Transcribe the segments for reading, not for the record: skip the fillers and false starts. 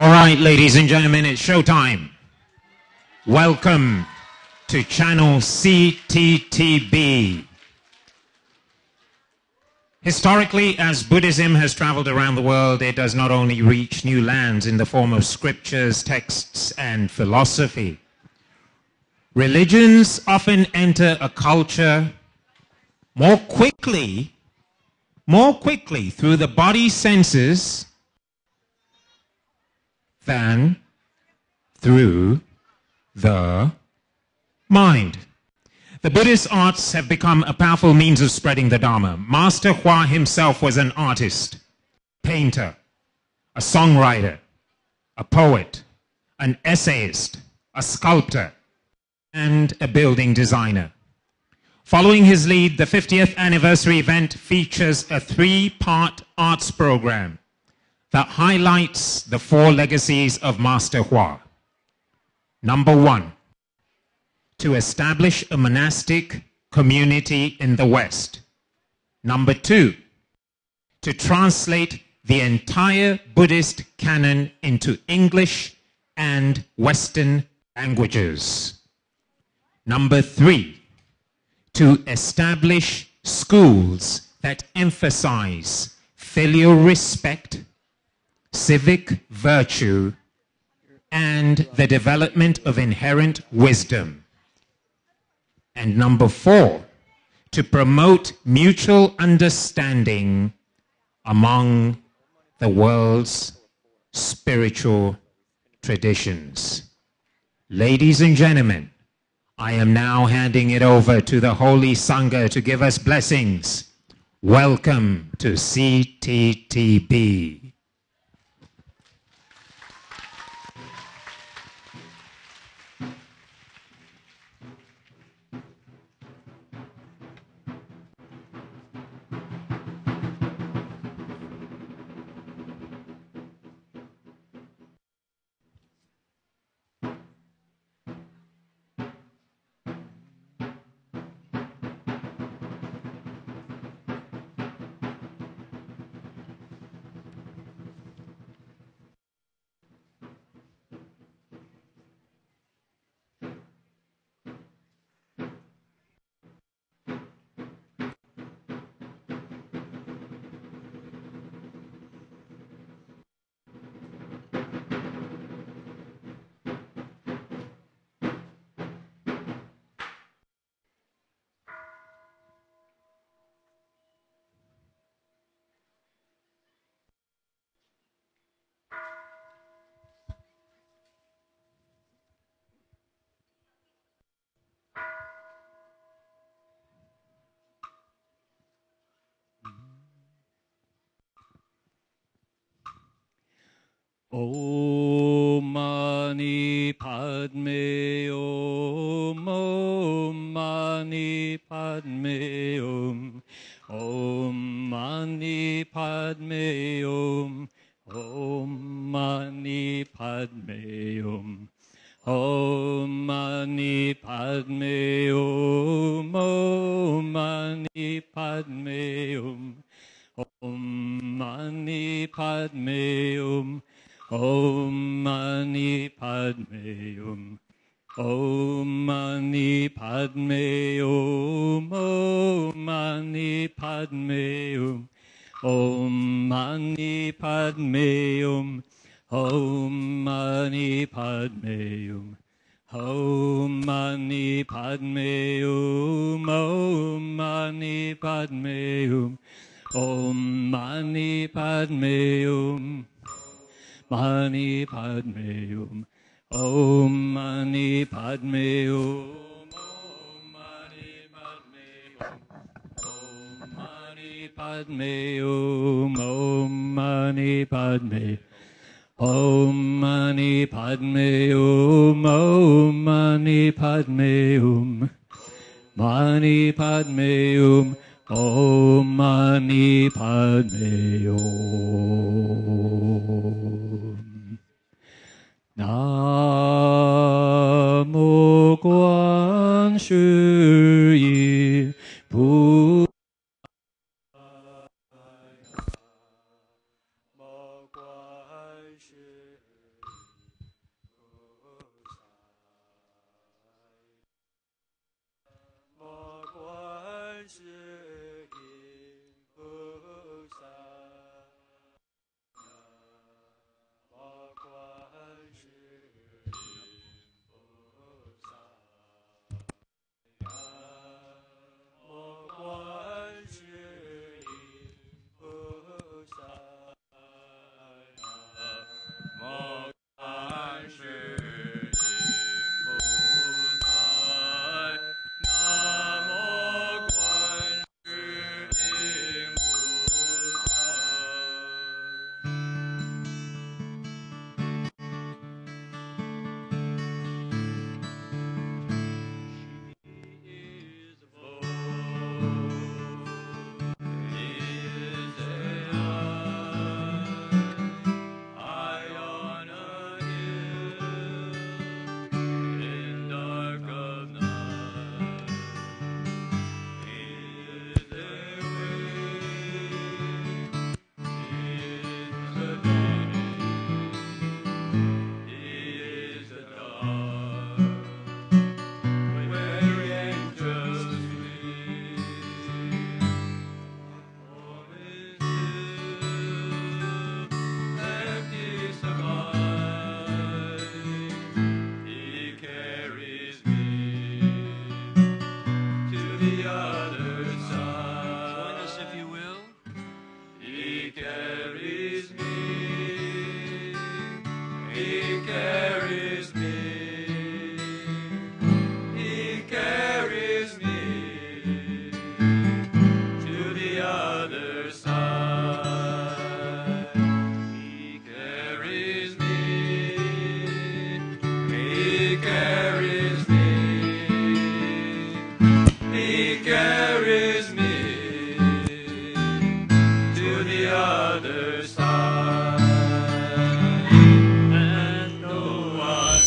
All right, ladies and gentlemen, it's showtime. Welcome to channel CTTB. Historically, as Buddhism has traveled around the world, it does not only reach new lands in the form of scriptures, texts, and philosophy. Religions often enter a culture more quickly through the body senses than through the mind. The Buddhist arts have become a powerful means of spreading the Dharma. Master Hua himself was an artist, painter, a songwriter, a poet, an essayist, a sculptor, and a building designer. Following his lead, the 50th anniversary event features a 3-part arts program that highlights the 4 legacies of Master Hua. Number 1, to establish a monastic community in the West. Number 2, to translate the entire Buddhist canon into English and Western languages. Number 3, to establish schools that emphasize filial respect, civic virtue, and the development of inherent wisdom. And number 4, to promote mutual understanding among the world's spiritual traditions. Ladies and gentlemen, I am now handing it over to the Holy Sangha to give us blessings. Welcome to CTTB. Om Mani Padme Om, Om Mani Padme Om, Om Mani Padme Om, Om Mani Padme Om, Om Mani Padme Om, Om Mani Padme Om, Om Mani Padme Om. Om Mani Padme Hum, Om Mani Padme Hum, Om Mani Padme Hum, Om Mani Padme Hum, Om Mani Padme Hum, Om Mani Padme Hum, Om Mani Padme Hum, Om Mani Padme Hum. Mani Padme Hum, Om Mani Padme Hum, Om Mani Padme Hum, Om Mani Padme Hum, Om Mani Padme Hum, Om Mani Padme Hum, Mani Padme Hum, Om Mani Padme Hum. Namo Guan Shu Yi Bu Mo Guan Shu carries me. He carries me. He carries me to the other side. He carries me. He carries me. He carries me to the other side. And though I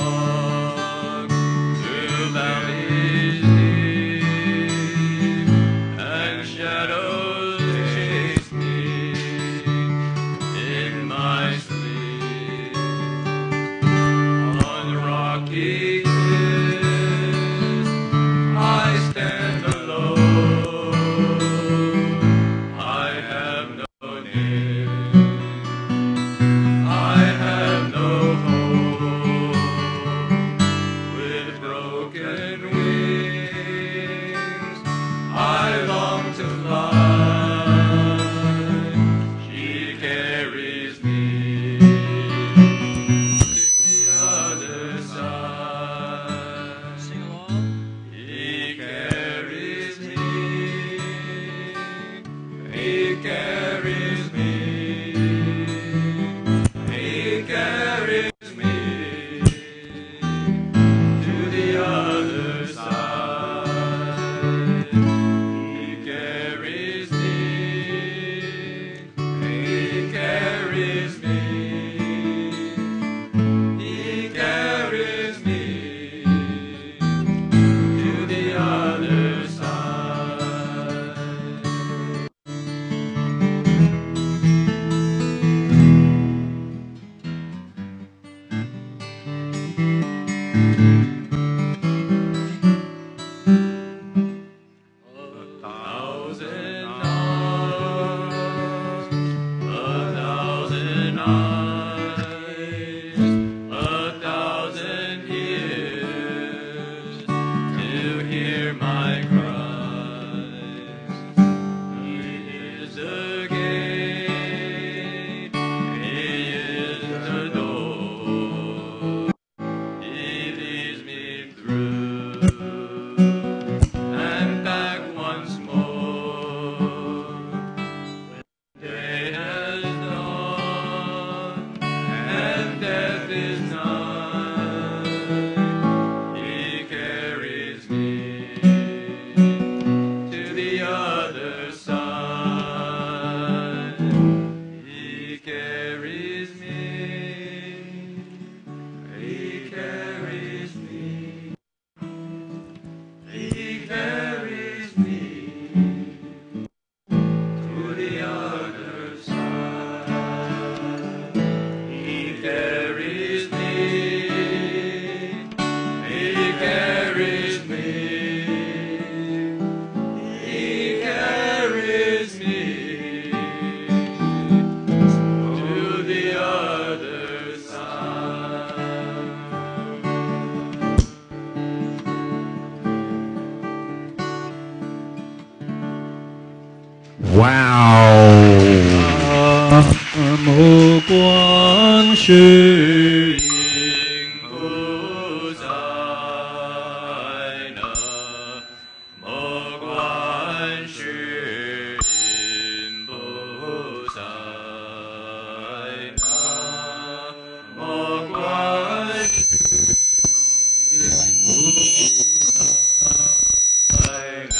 walk through valleys deep and shadows chase me in my sleep, on rocky cliffs I stand alone. I have no name. I have no hope. With broken wings I long to fly. She carries me to the other side. Sing along. He carries me. He carries me. He carries me to the other side. He carries me. He carries me. He carries me to the other side. A thousand years to hear my cries. He is the gate, He is the door. He leads me through and back once more. Day has dawned and death is nigh. He carries me to the other side. He carries me. He carries me. He carries me to the other side. He carries me. He carries me. He carries me to the other side. Wow. 目光是因不在那，目光是因不在那，目光是因不在那，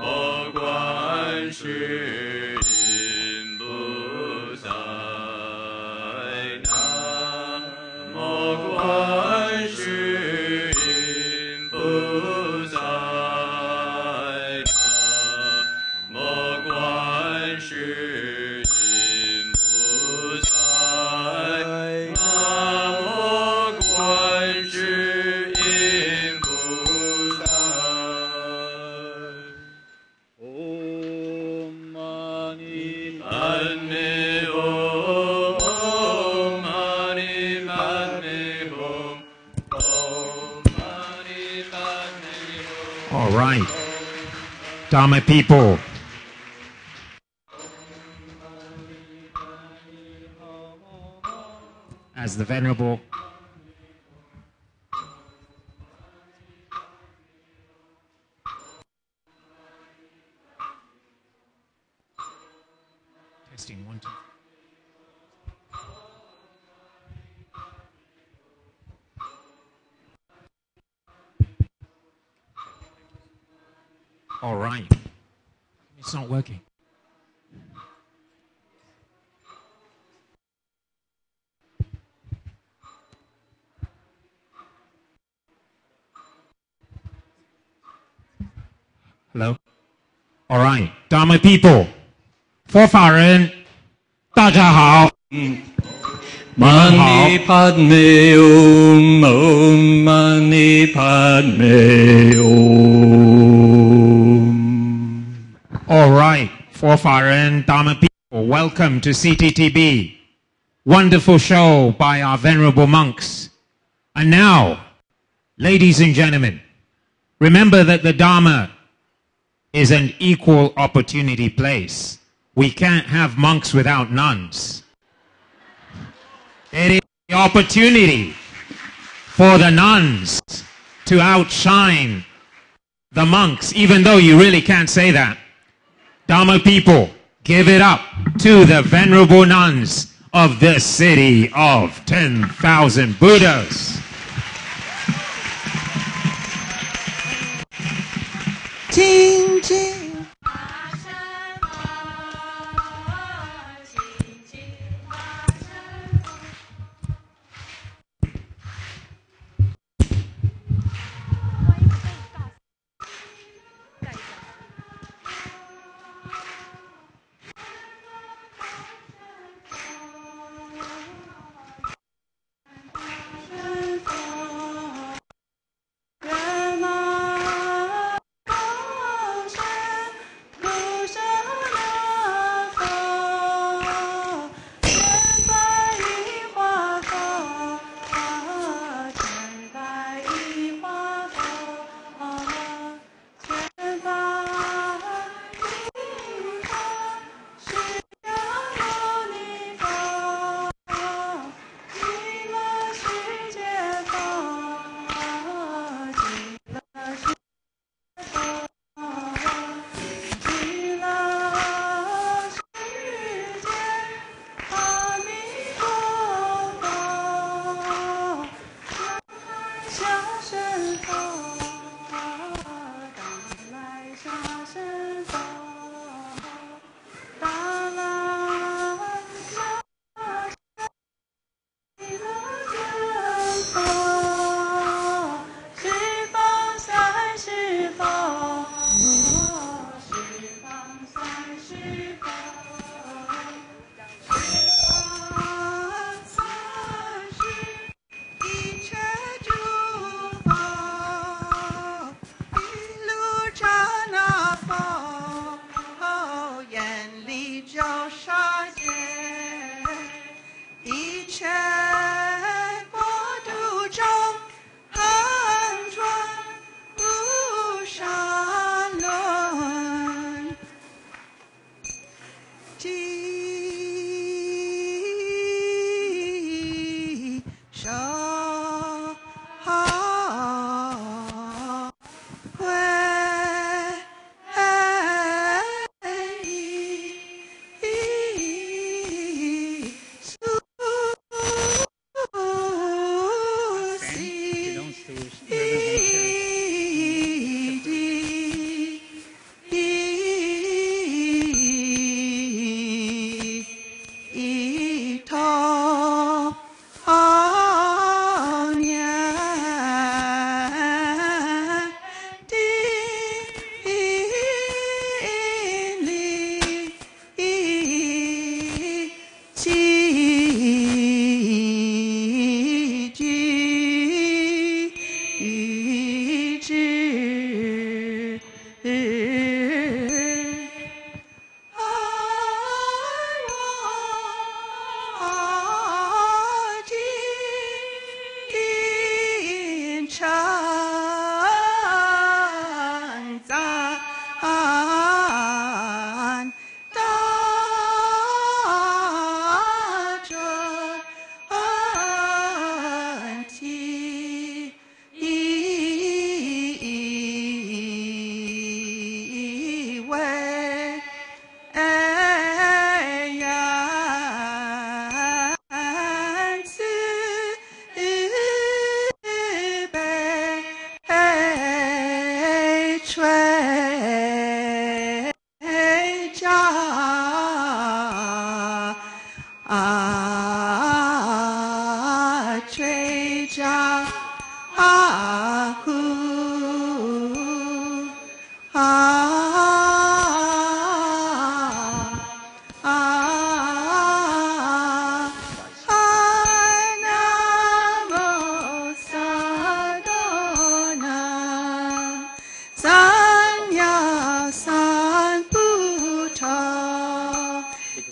目光是因不在那，目光是因不在那，目光是因不在那，目光是因不在。Om Mani Padme Hum. Om Mani Padme Hum. Om Mani Padme Hum. All right. Dharma people, as the Venerable testing 1, 2. All right. It's not working. Hello? All right. Dharma people, 佛法人，大家好。Mani Padme Hum, Om Mani Padme Hum. All right, 佛法人 Dharma people, welcome to CTTB. Wonderful show by our venerable monks. And now, ladies and gentlemen, remember that the Dharma is an equal opportunity place. We can't have monks without nuns. It is the opportunity for the nuns to outshine the monks, even though you really can't say that. Dharma people, give it up to the venerable nuns of this city of 10,000 Buddhas. 静静。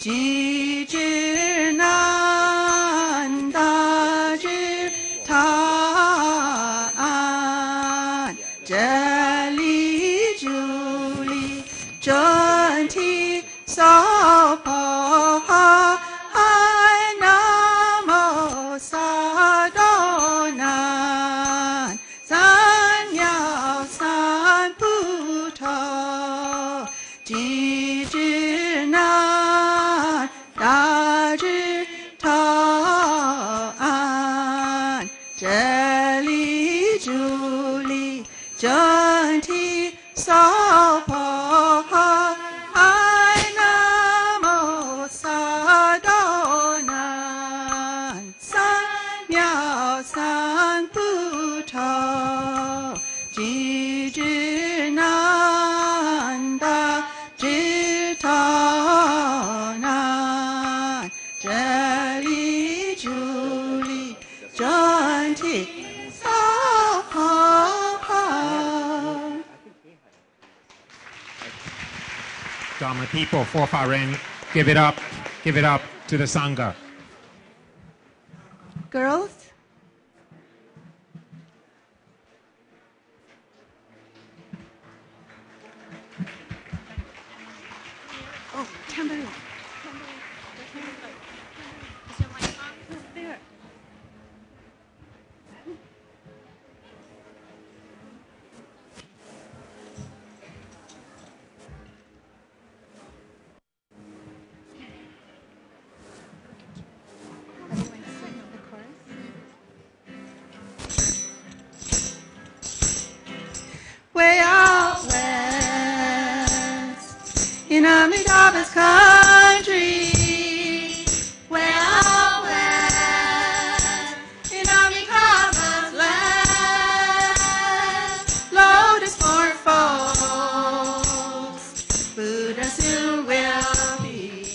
机智难大智他安，真理主理真体扫破那么撒都难，三藐三菩提，机智难大智他安，真理主理真体扫破那么撒都难，三藐三菩提，机智难大智他难，真理主理真体扫破。Dharma people, Forfarin, give it up to the Sangha. Girls? Oh, tambourine. Way out west, in Amitabha's country. Way out west, in Amitabha's land. Lotus for folks, Buddha soon will be.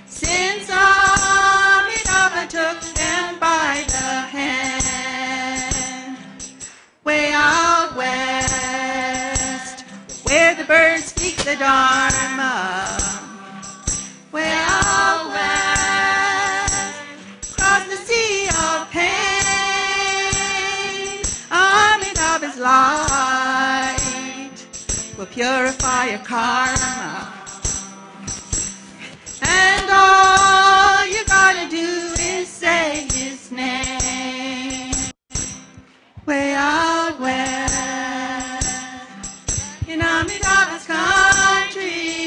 Since Amitabha took them by the hand. Way out west, where the birds speak the Dharma. Way out west, across the sea of pain, Amitabha's light will purify your karma. And all you gotta do is say his name. Way out west, in Amitabha's country.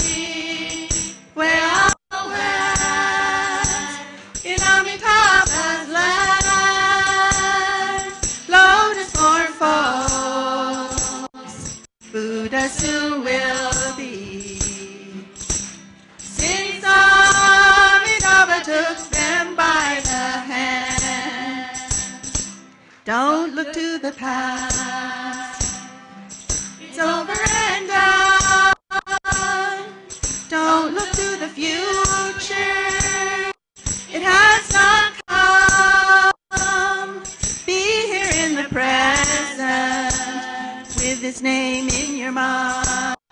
Way out west, in Amitabha's land. Lotus for folks, Buddha soon will be. Since Amitabha took them by the hand. Don't look to the past, it's over and done. Don't look to the future, it has not come. Be here in the present, with his name in your mind.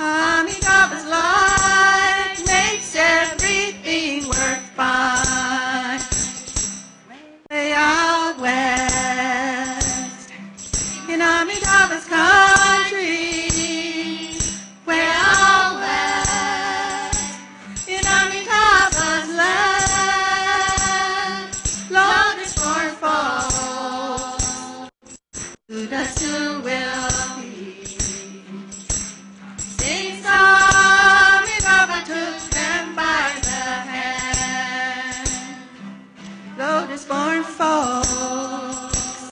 Amitabha's light makes everything work fine. Way out west, in Amitabha's country. Way out west, in Amitabha's land. Lotus for folks, Buddha soon will be. Since Amitabha took them by the hand. Lotus born folks,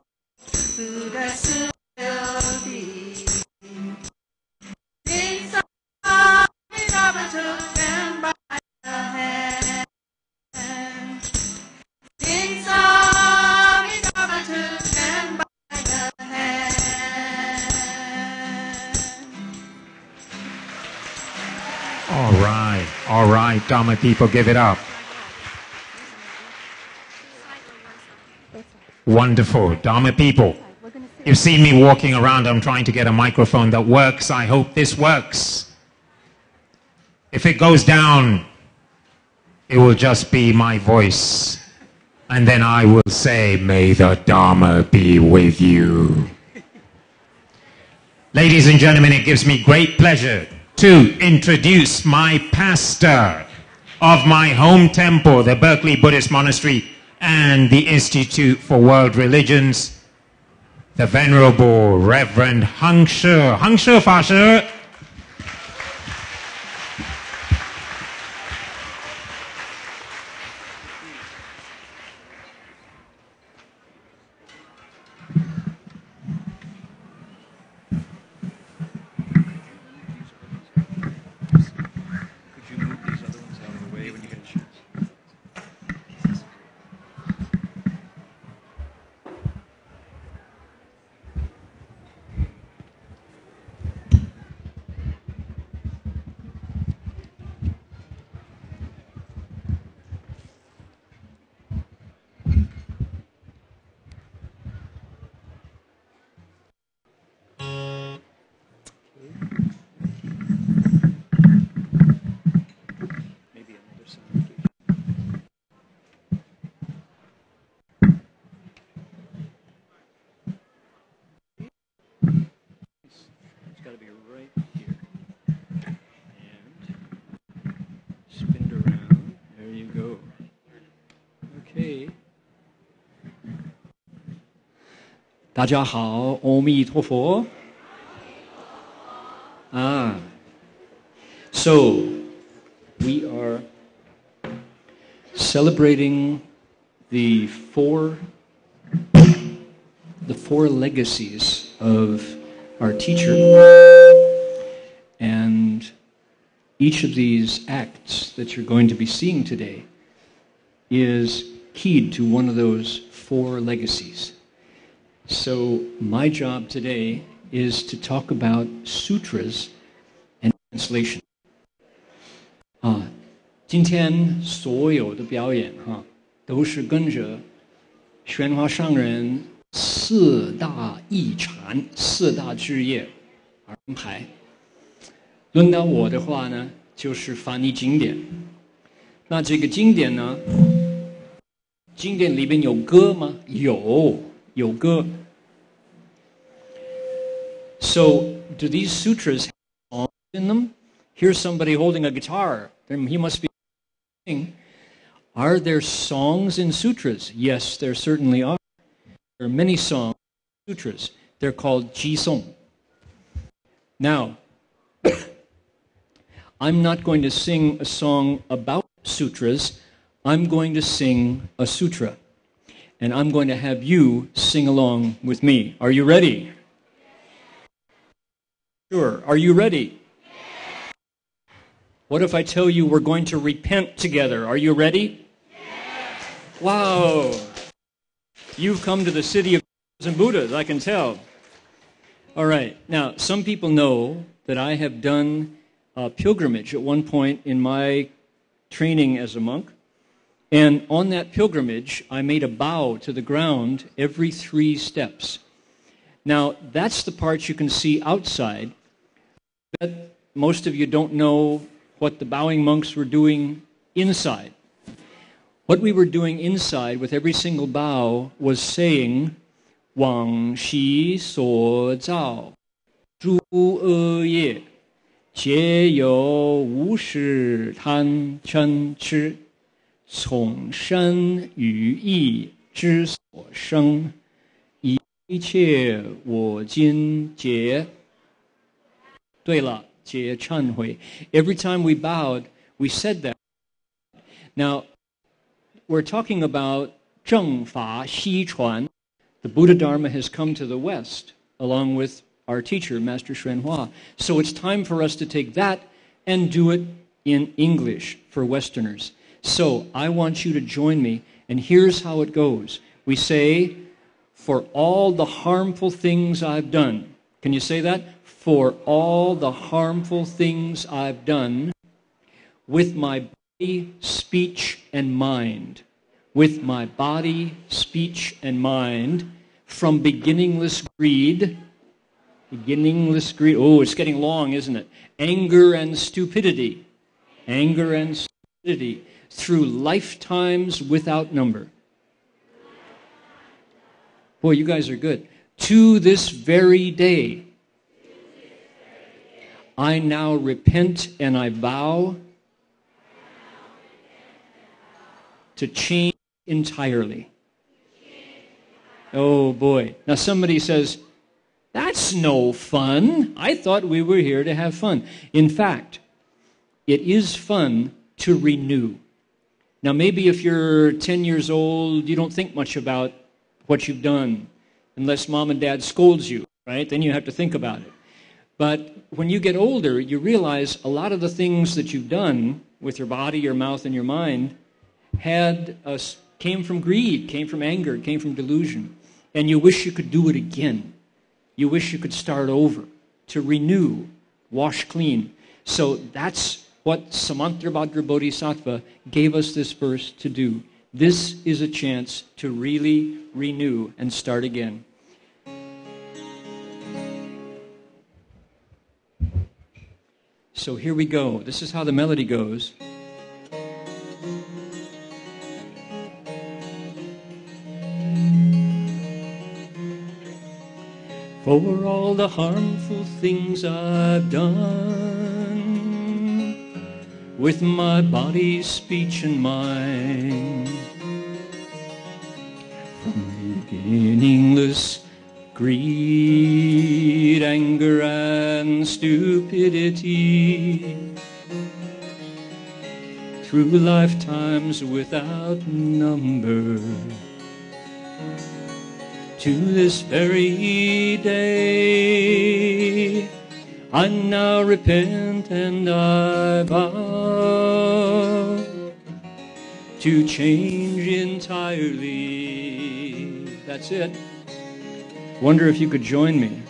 Buddha soon will be. Since Amitabha took them by the hand. Since Amitabha took them by the hand. All right, Dharma people, give it up. Wonderful, Dharma people. You've seen me walking around, I'm trying to get a microphone that works. I hope this works. If it goes down, it will just be my voice. And then I will say, may the Dharma be with you. Ladies and gentlemen, it gives me great pleasure to introduce my pastor of my home temple, the Berkeley Buddhist Monastery and the Institute for World Religions, the Venerable Reverend Hang She Fa Shi. Okay. 大家好，阿弥陀佛。So we are celebrating the four legacies of our teacher, and each of these acts that you're going to be seeing today is keyed to one of those four legacies. So my job today is to talk about sutras and translation. 今天所有的表演都是跟着宣化上人四大义禅、四大志业而安排。轮到我的话呢，就是翻译经典。那这个经典呢，经典里边有歌吗？有歌。So, do these sutras have songs in them? Here's somebody holding a guitar. He must be singing. Are there songs in sutras? Yes, there certainly are. There are many songs in sutras. They're called jisong. Now, I'm not going to sing a song about sutras. I'm going to sing a sutra. And I'm going to have you sing along with me. Are you ready? Sure. Are you ready? What if I tell you we're going to repent together? Are you ready? Wow. You've come to the city of Buddhas, I can tell. All right. Now, some people know that I have done a pilgrimage at one point in my training as a monk. And on that pilgrimage, I made a bow to the ground every 3 steps. Now, that's the part you can see outside. But most of you don't know what the bowing monks were doing inside. What we were doing inside with every single bow was saying, 往昔所造诸恶业皆由无始贪嗔痴从身语意之所生，一切我今皆。对了，皆忏悔。Every time we bowed, we said that. Now, we're talking about 正法西传. The Buddha Dharma has come to the West, along with our teacher, Master Xuanhua. So it's time for us to take that and do it in English for Westerners. So I want you to join me, and here's how it goes. We say, for all the harmful things I've done. Can you say that? For all the harmful things I've done with my body, speech, and mind. With my body, speech, and mind, from beginningless greed. Beginningless greed. Oh, it's getting long, isn't it? Anger and stupidity. anger and stupidity through lifetimes without number. Boy, you guys are good. To this very day, I now repent and I vow to change entirely. Oh boy. Now somebody says, that's no fun. I thought we were here to have fun. In fact, it is fun to renew. Now maybe if you're 10 years old, you don't think much about what you've done, unless mom and dad scolds you, right? Then you have to think about it. But when you get older, you realize a lot of the things that you've done with your body, your mouth, and your mind came from greed, came from anger, came from delusion. And you wish you could do it again. You wish you could start over, to renew, wash clean. So that's what Samantrabhadra Bodhisattva gave us this verse to do. This is a chance to really renew and start again. So here we go. This is how the melody goes. For all the harmful things I've done with my body, speech, and mind, from beginningless greed, anger, and stupidity, through lifetimes without number, to this very day, I now repent and I vow to change entirely. That's it. Wonder if you could join me.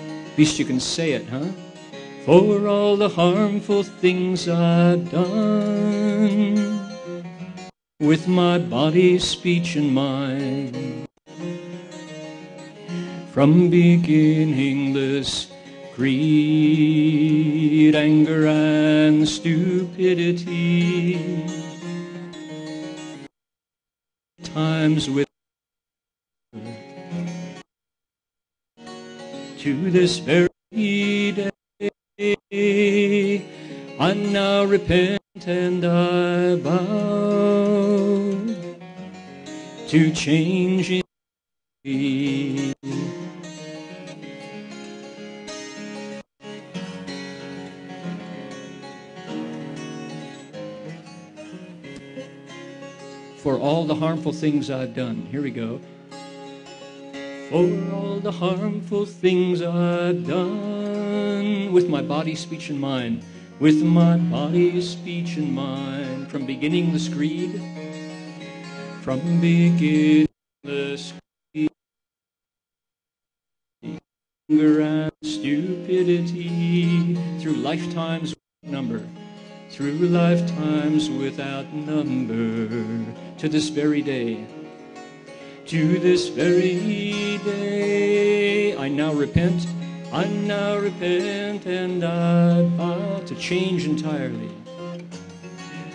At least you can say it, huh? For all the harmful things I've done with my body, speech, and mind, from beginningless greed, anger, and stupidity, times with to this very day, I now repent and I vow to change in me. For all the harmful things I've done. Here we go. For all the harmful things I've done with my body, speech, and mind. With my body, speech, and mind. From beginningless greed. From beginningless greed. Anger and stupidity. Through lifetimes without number. Through lifetimes without number. To this very day. To this very day, I now repent, and I vow to change entirely.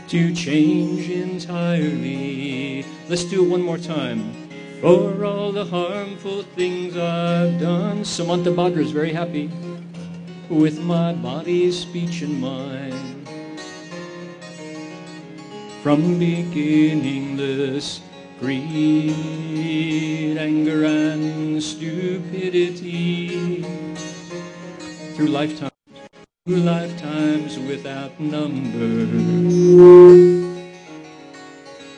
To change entirely. Let's do it one more time. For all the harmful things I've done. Samantrabhadra is very happy. With my body, speech, and mind. From beginningless greed, anger, and stupidity, through lifetimes without number,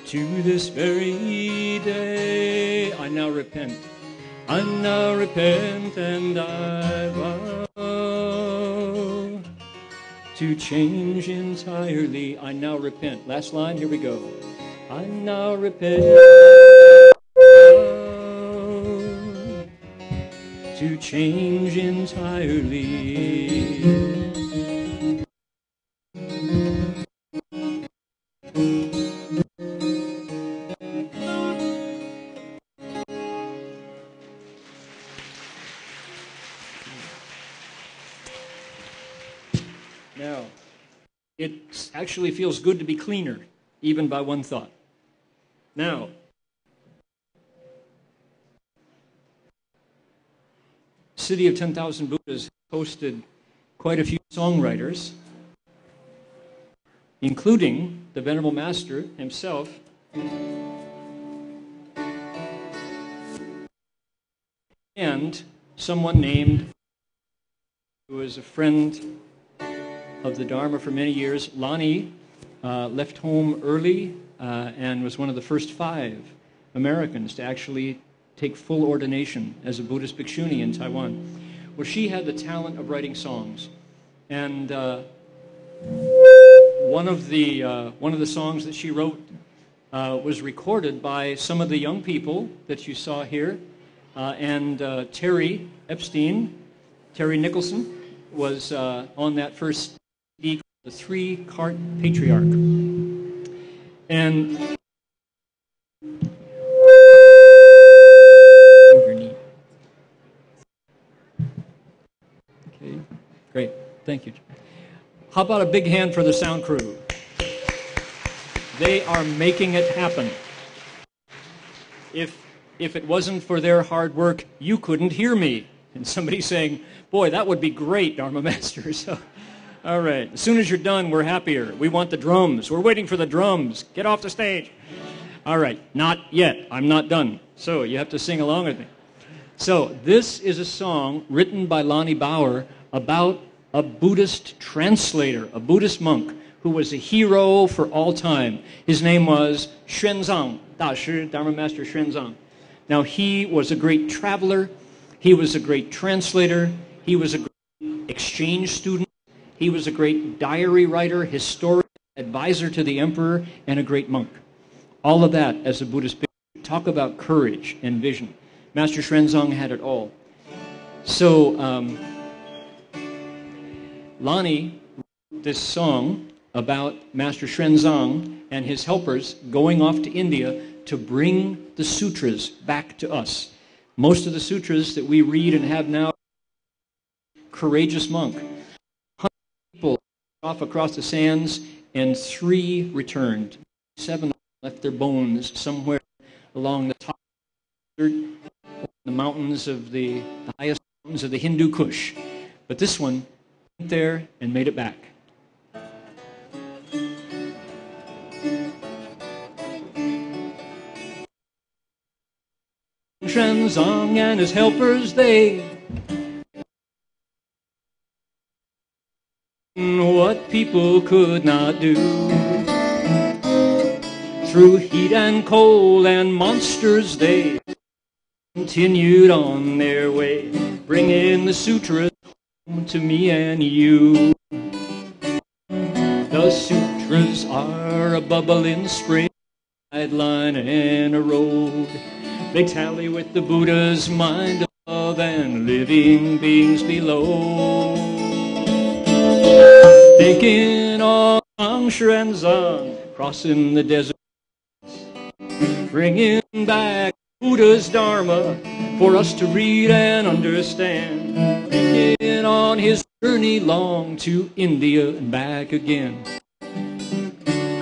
to this very day, I now repent and I vow to change entirely. I now repent. Last line, here we go. I now repent to change entirely. Now, it actually feels good to be cleaner, even by one thought. Now, City of 10,000 Buddhas hosted quite a few songwriters, including the Venerable Master himself, and someone named, who was a friend of the Dharma for many years. Lonnie left home early and was one of the first 5 Americans to actually take full ordination as a Buddhist bhikshuni in Taiwan. Well, she had the talent of writing songs, and one of the songs that she wrote was recorded by some of the young people that you saw here, and Terry Nicholson was on that first CD, the 3-Cart Patriarch. And okay, great, thank you. How about a big hand for the sound crew? They are making it happen. If it wasn't for their hard work, you couldn't hear me. And somebody saying, boy, that would be great, Dharma Master. So, all right, as soon as you're done, we're happier. We want the drums. We're waiting for the drums. Get off the stage. All right, not yet. I'm not done. So you have to sing along with me. So this is a song written by Lonnie Bauer about a Buddhist translator, a Buddhist monk, who was a hero for all time. His name was Xuanzang, Dashi, Dharma Master Xuanzang. Now, he was a great traveler. He was a great translator. He was a great exchange student. He was a great diary writer, historian, advisor to the emperor, and a great monk. All of that as a Buddhist bhikshu. Talk about courage and vision. Master Xuanzang had it all. So, Lonnie wrote this song about Master Xuanzang and his helpers going off to India to bring the sutras back to us. Most of the sutras that we read and have now, courageous monk. 100 people off across the sands, and 3 returned. 7 left their bones somewhere along the top of the mountains of the highest mountains of the Hindu Kush. But this one went there and made it back. Xuanzang and his helpers, they what people could not do. Through heat and cold and monsters, they continued on their way, bringing the sutras home to me and you. The sutras are a bubbling spring, a guideline and a road. They tally with the Buddha's mind above and living beings below. Thinking on Xuanzang, crossing the desert, bringing back Buddha's Dharma for us to read and understand. Thinking on his journey long to India and back again.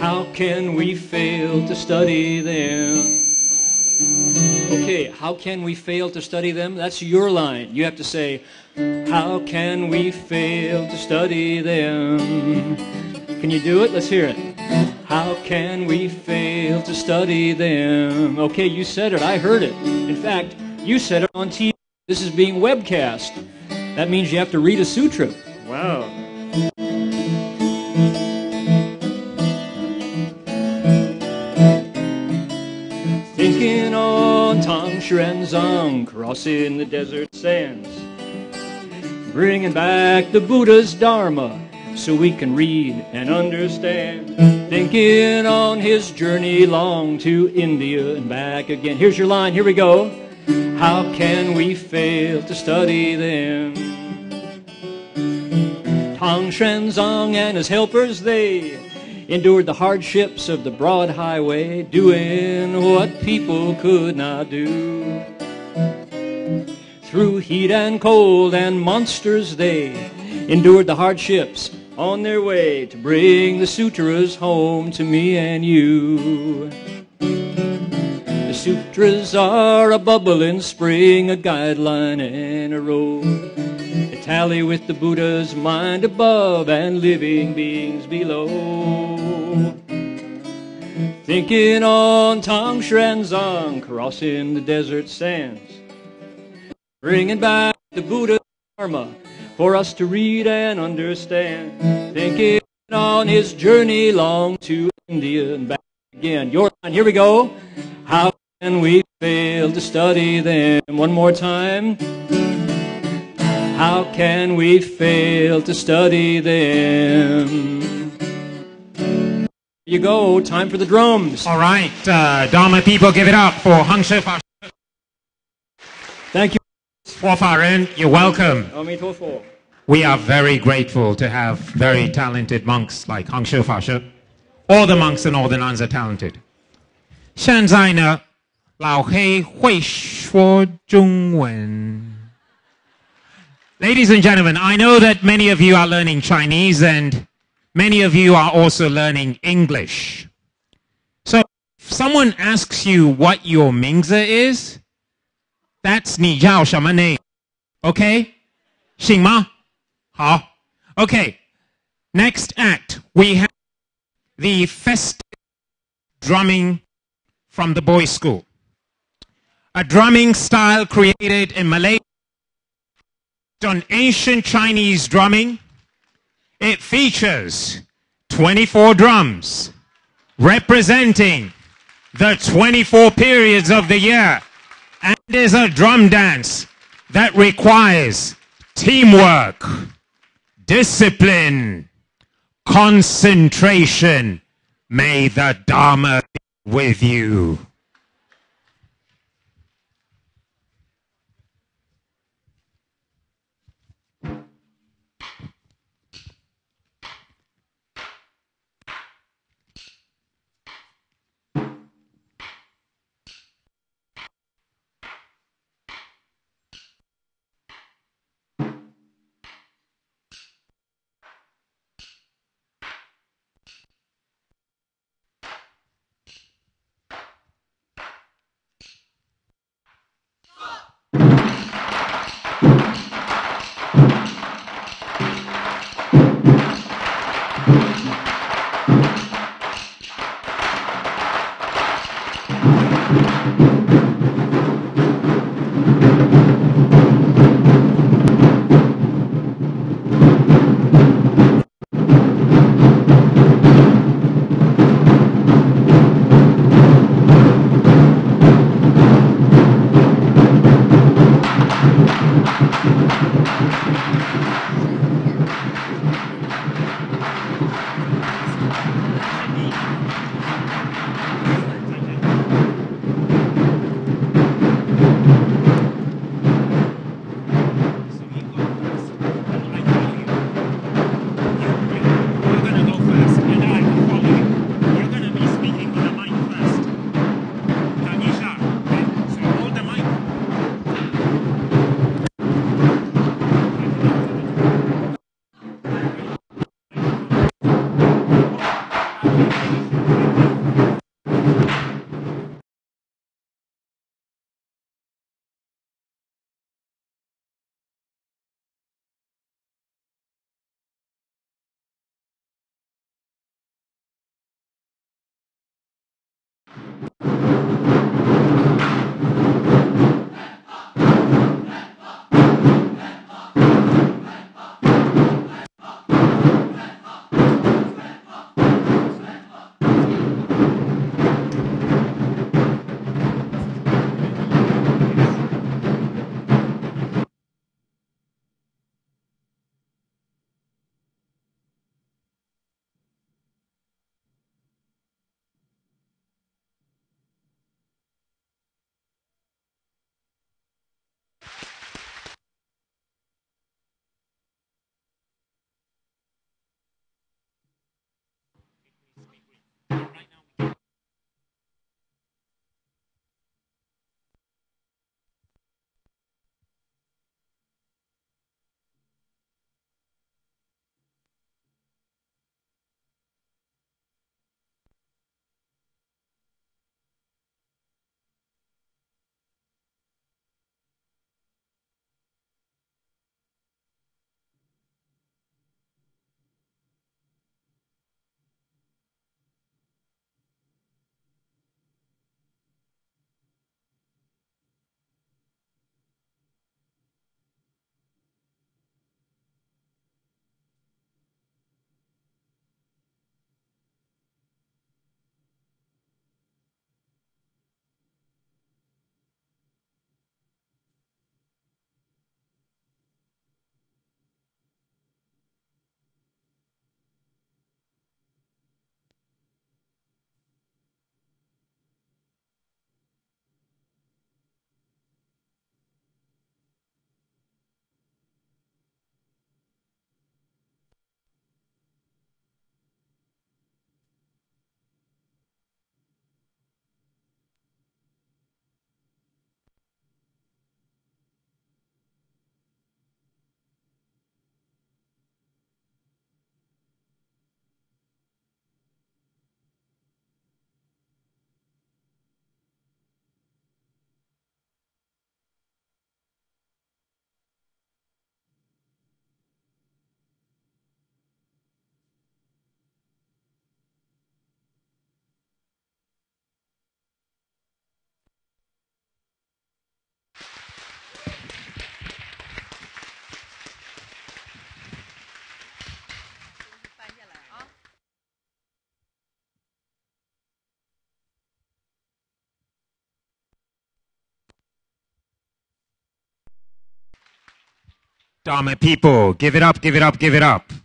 How can we fail to study them? Okay, how can we fail to study them? That's your line. You have to say, how can we fail to study them? Can you do it? Let's hear it. How can we fail to study them? Okay, you said it. I heard it. In fact, you said it on TV. This is being webcast. That means you have to read a sutra. Wow. Thinking on Xuanzang, crossing the desert sands, bringing back the Buddha's Dharma so we can read and understand. Thinking on his journey long to India and back again. Here's your line. Here we go. How can we fail to study them? Xuanzang and his helpers, they endured the hardships of the broad highway, doing what people could not do. Through heat and cold and monsters, they endured the hardships on their way to bring the sutras home to me and you. The sutras are a bubbling spring, a guideline and a road. They tally with the Buddha's mind above and living beings below. Thinking on Tang Xuanzang, crossing the desert sands, bringing back the Buddha's Dharma for us to read and understand. Thinking on his journey long to India and back again. Your line, here we go. How can we fail to study them? One more time. How can we fail to study them? Here you go, time for the drums. All right, Dharma people, give it up for Hang She Fa. Thank you. For Faren, you're welcome. Amitofo. We are very grateful to have very talented monks like Hang She Fa She. All the monks and all the nuns are talented. 现在呢，老黑会说中文。Ladies and gentlemen, I know that many of you are learning Chinese and many of you are also learning English. So if someone asks you what your 名字 is, that's 你叫什么 name. Okay? 行吗？好。Okay. Next act, we have the festive drumming from the boys' school. A drumming style created in Malaysia on ancient Chinese drumming. It features 24 drums representing the 24 periods of the year and is a drum dance that requires teamwork, discipline, concentration. May the Dharma be with you. Dharma people, give it up, give it up, give it up. “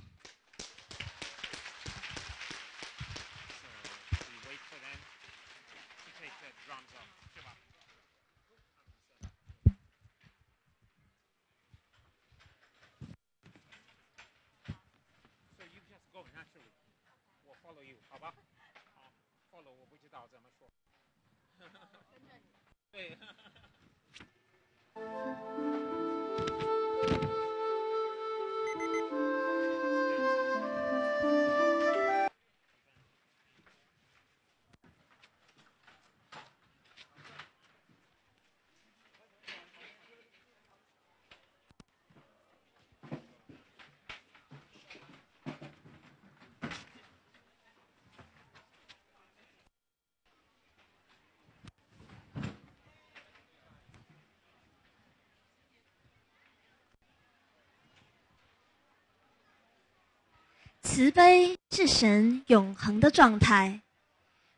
慈悲是神永恒的状态，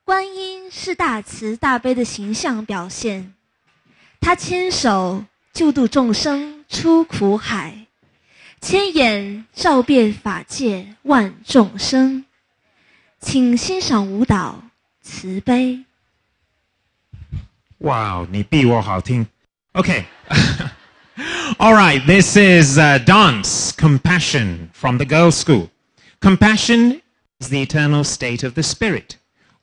观音是大慈大悲的形象表现。他牵手救度众生出苦海，牵眼照遍法界万众生。请欣赏舞蹈《慈悲》。” Wow, 你比我好听. Okay. All right, this is dance, Compassion, from the girls' school. Compassion is the eternal state of the spirit.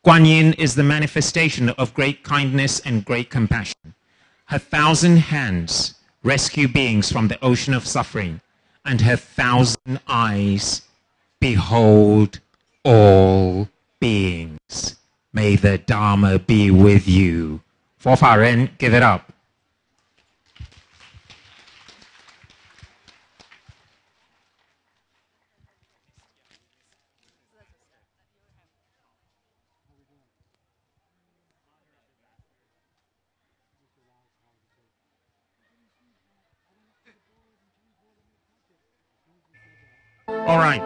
Guan Yin is the manifestation of great kindness and great compassion. Her 1,000 hands rescue beings from the ocean of suffering, and her 1,000 eyes behold all beings. May the Dharma be with you. 佛法人, give it up. All right.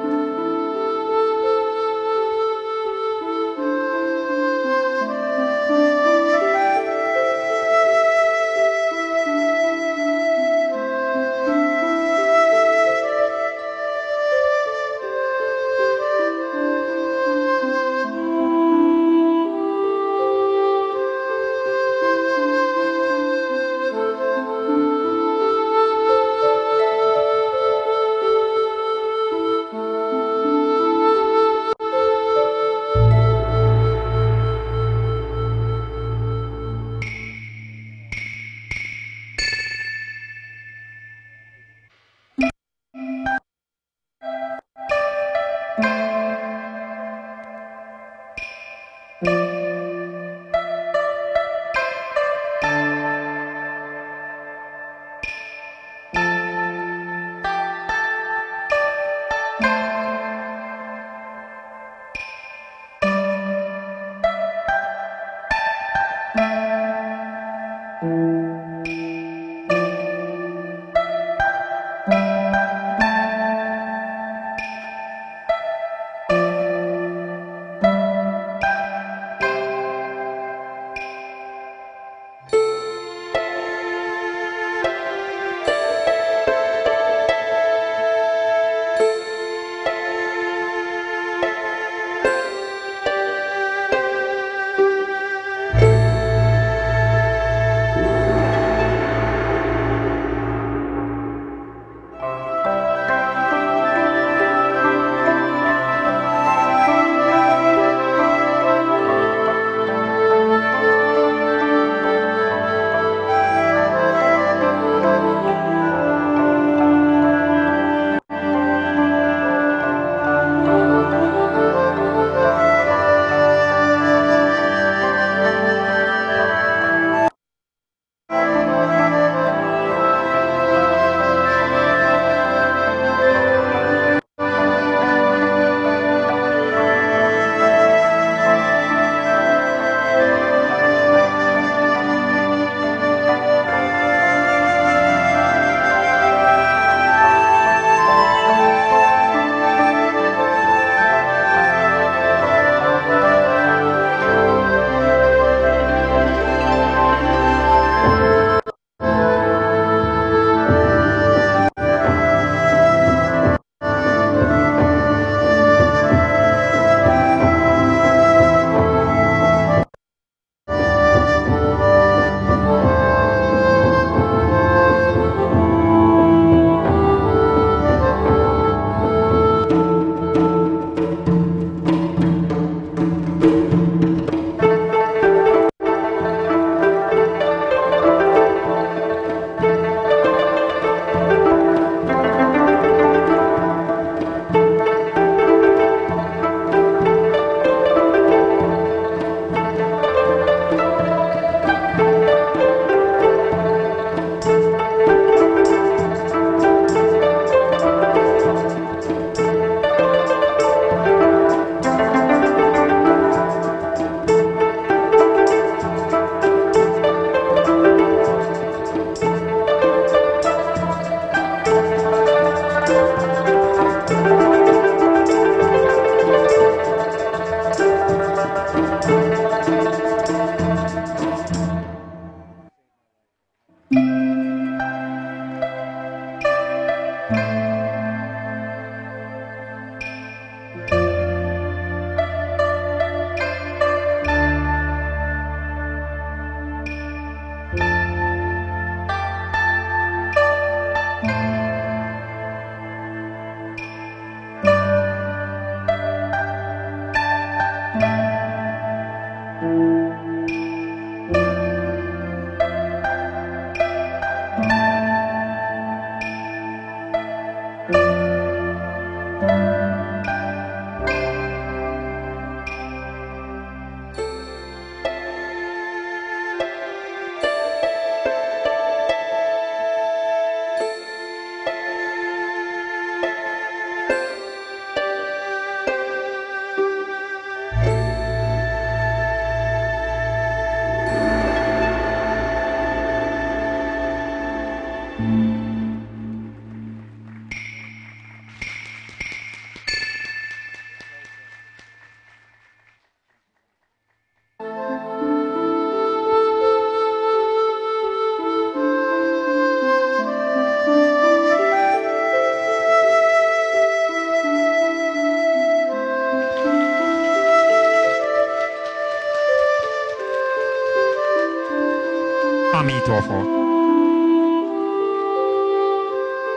Amitofo.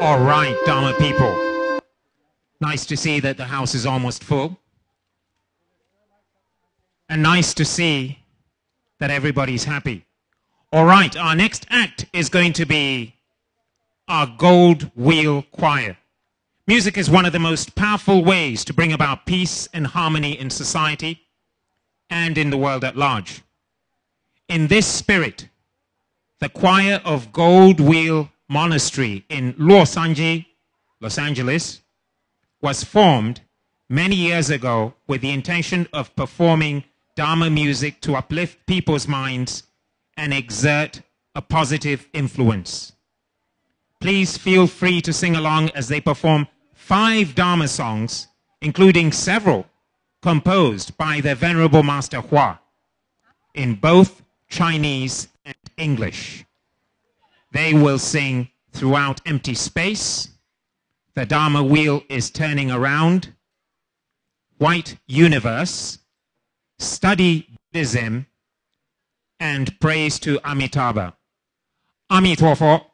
All right, Dharma people. Nice to see that the house is almost full. And nice to see that everybody's happy. All right, our next act is going to be our Gold Wheel Choir. Music is one of the most powerful ways to bring about peace and harmony in society and in the world at large. In this spirit, the choir of Gold Wheel Monastery in Los Angeles, was formed many years ago with the intention of performing Dharma music to uplift people's minds and exert a positive influence. Please feel free to sing along as they perform 5 Dharma songs, including several composed by their Venerable Master Hua, in both Chinese and English. They will sing Throughout Empty Space, The Dharma Wheel is Turning Around, White Universe, Study Buddhism, and Praise to Amitabha. Amitofo.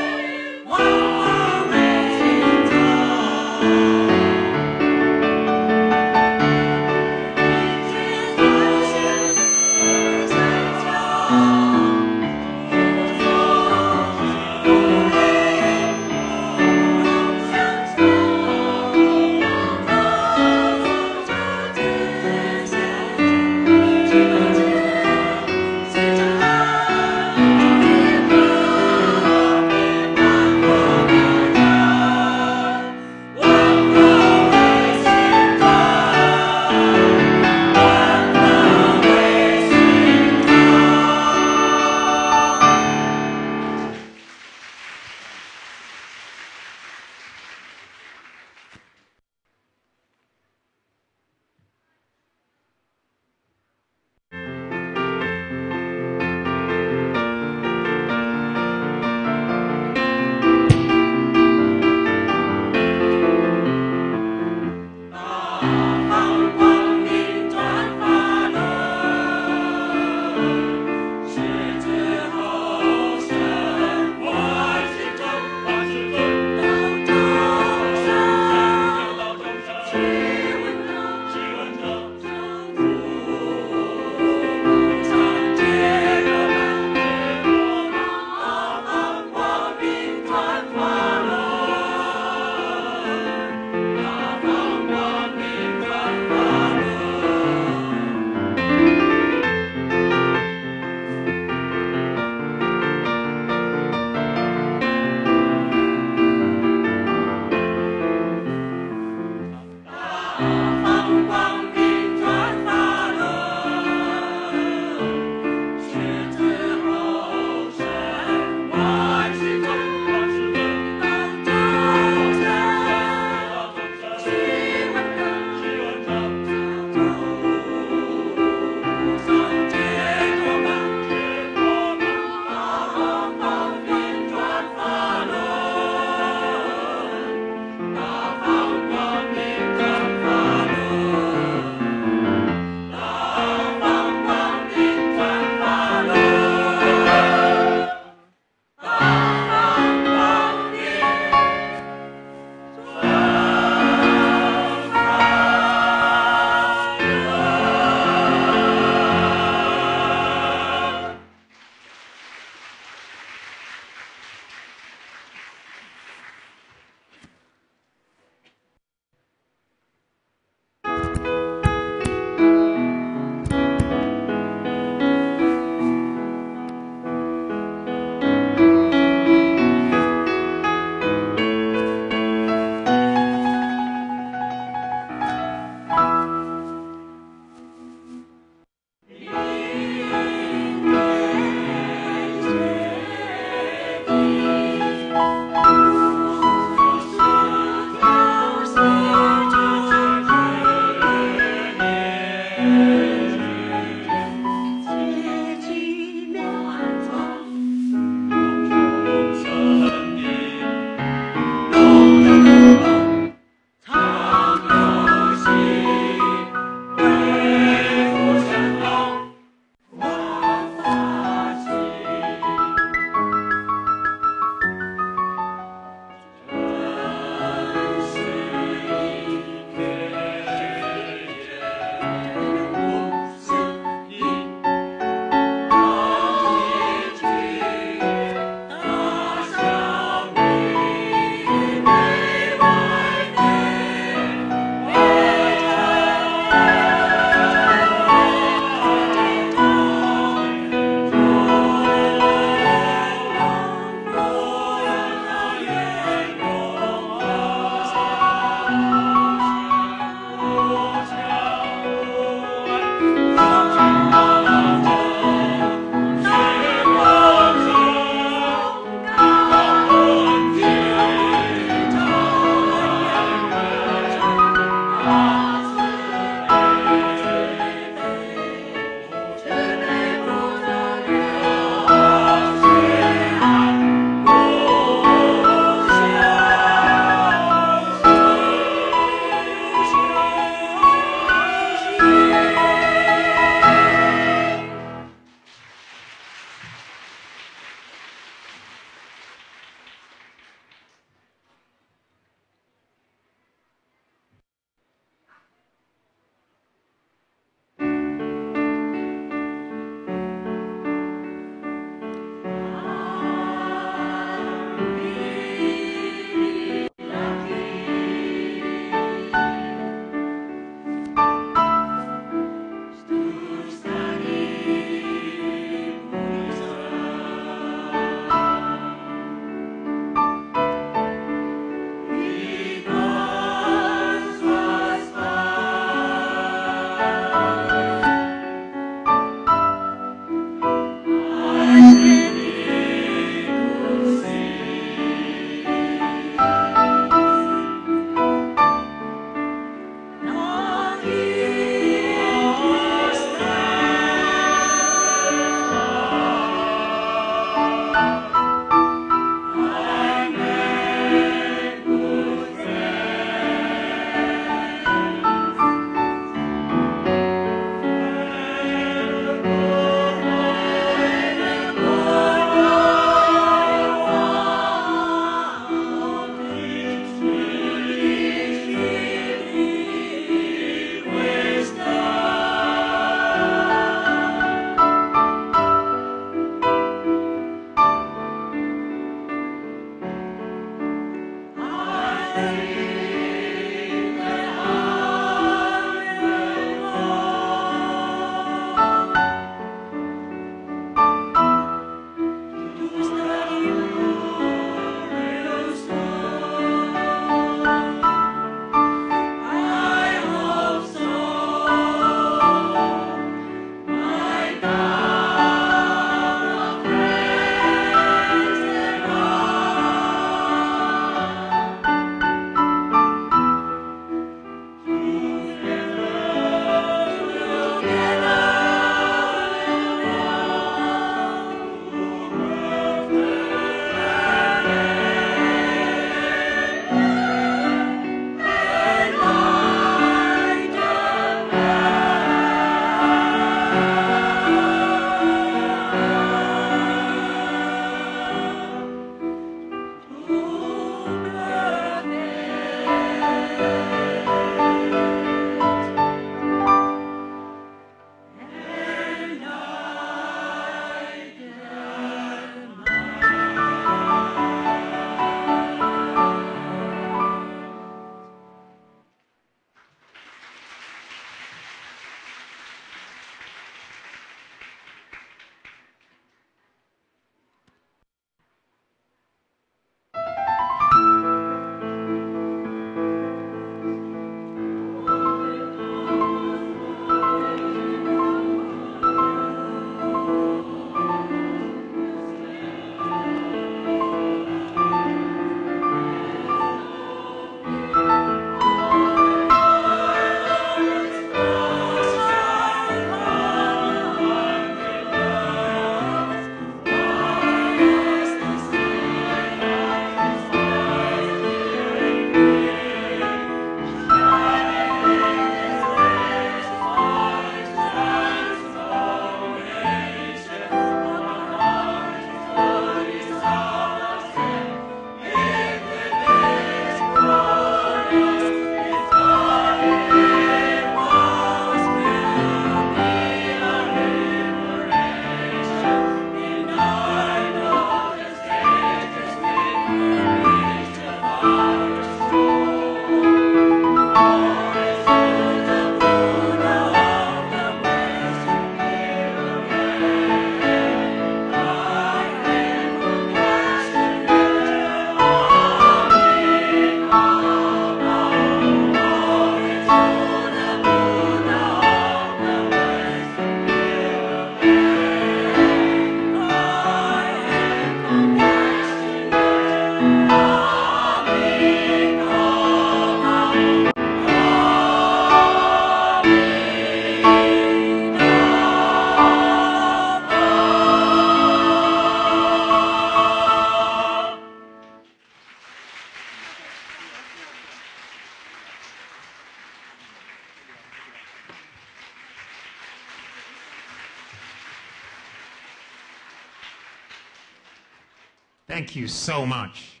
Thank you so much.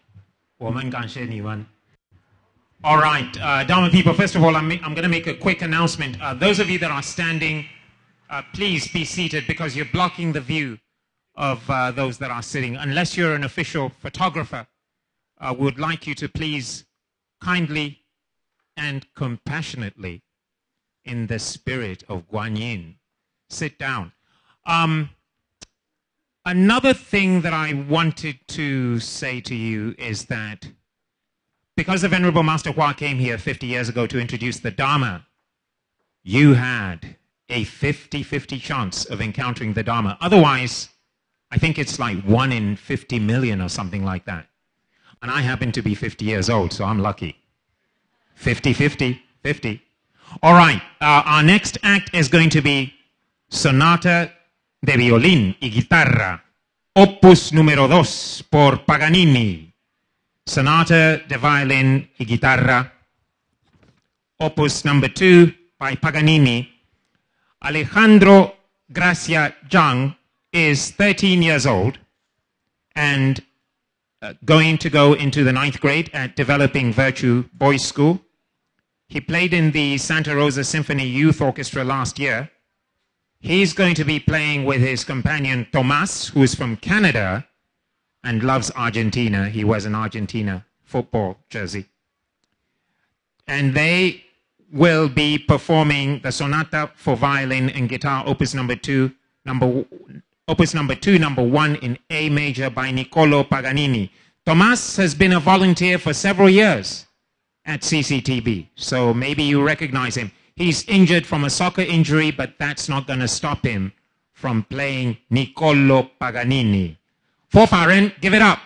我们感谢你们. All right, Dharma people, first of all, I'm going to make a quick announcement. Those of you that are standing, please be seated because you're blocking the view of those that are sitting. Unless you're an official photographer, we would like you to please kindly and compassionately, in the spirit of Guanyin, sit down. Another thing that I wanted to say to you is that because the Venerable Master Hua came here 50 years ago to introduce the Dharma, you had a 50-50 chance of encountering the Dharma. Otherwise, I think it's like 1 in 50 million or something like that. And I happen to be 50 years old, so I'm lucky. 50, 50, 50. All right, our next act is going to be Sonata de Violín y Guitarra, Opus número 2 por Paganini. Sonata de Violin y Guitarra, Opus number 2 by Paganini. Alejandro Gracia Zhang is 13 years old and going to go into the 9th grade at Developing Virtue Boys School. He played in the Santa Rosa Symphony Youth Orchestra last year. He's going to be playing with his companion Tomas, who is from Canada and loves Argentina. He wears an Argentina football jersey. And they will be performing the Sonata for Violin and Guitar, Opus number 2, number 1 in A major by Niccolò Paganini. Tomas has been a volunteer for several years at CCTB, so maybe you recognize him. He's injured from a soccer injury, but that's not going to stop him from playing Niccolò Paganini. Fanfaren, give it up.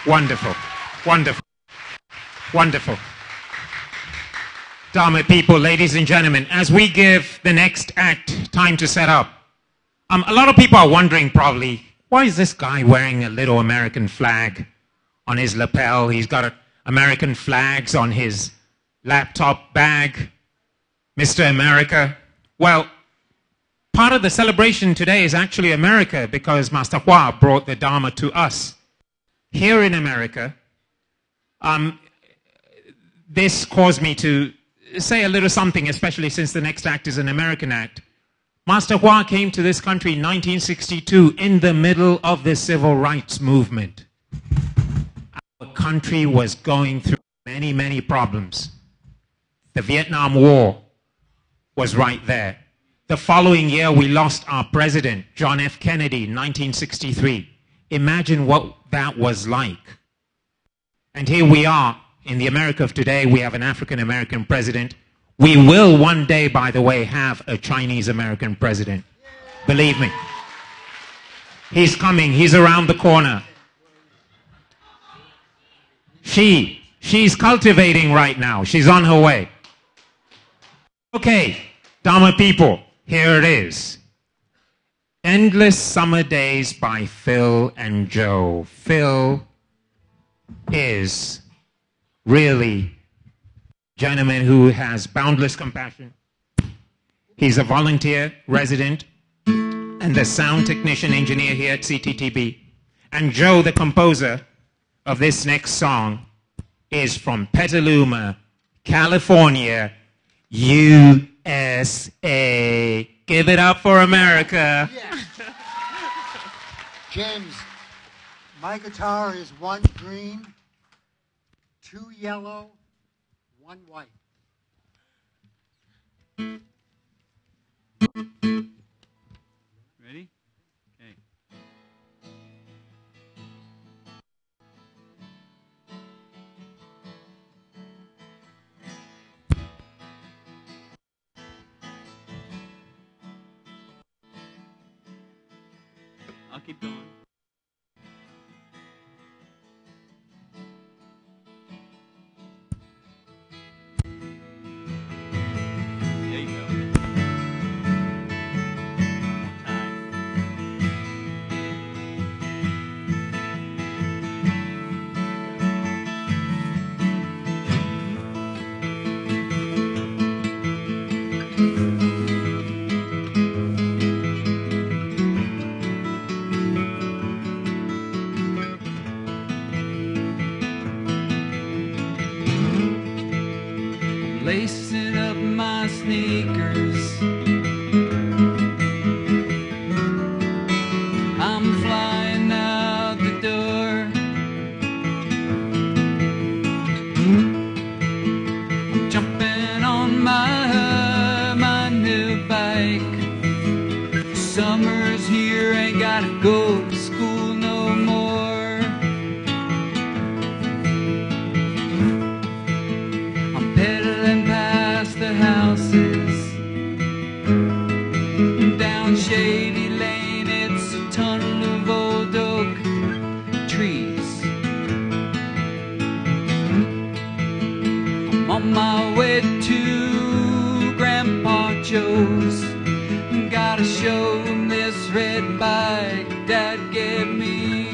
Wonderful. Wonderful. Wonderful. Dharma people, ladies and gentlemen, as we give the next act time to set up, a lot of people are wondering probably, why is this guy wearing a little American flag on his lapel? He's got American flags on his laptop bag. Mr. America. Well, part of the celebration today is actually America because Master Hua brought the Dharma to us. Here in America, this caused me to say a little something, especially since the next act is an American act. Master Hua came to this country in 1962 in the middle of the civil rights movement. Our country was going through many, many problems. The Vietnam War was right there. The following year, we lost our president, John F. Kennedy, in 1963. Imagine what that was like. And here we are, in the America of today, we have an African-American president. We will one day, by the way, have a Chinese-American president. Believe me. He's coming. He's around the corner. She's cultivating right now. She's on her way. Okay, Dharma people, here it is. Endless Summer Days by Phil and Joe. Phil is really a gentleman who has boundless compassion. He's a volunteer, resident, and the sound technician engineer here at CTTB. And Joe, the composer of this next song, is from Petaluma, California, USA. Give it up for America. Yeah. James, my guitar is 1 green, 2 yellow, 1 white. Ready? Okay. I'll keep going. There you go. Time. Lacing up my sneakers, I'm flying out the door. I'm jumping on my new bike. Summer's here, ain't gotta go to school no more. I'm pedaling past the houses, down shady lane, it's a tunnel of old oak trees. I'm on my way to Grandpa Joe's, gotta show him this red bike Dad gave me.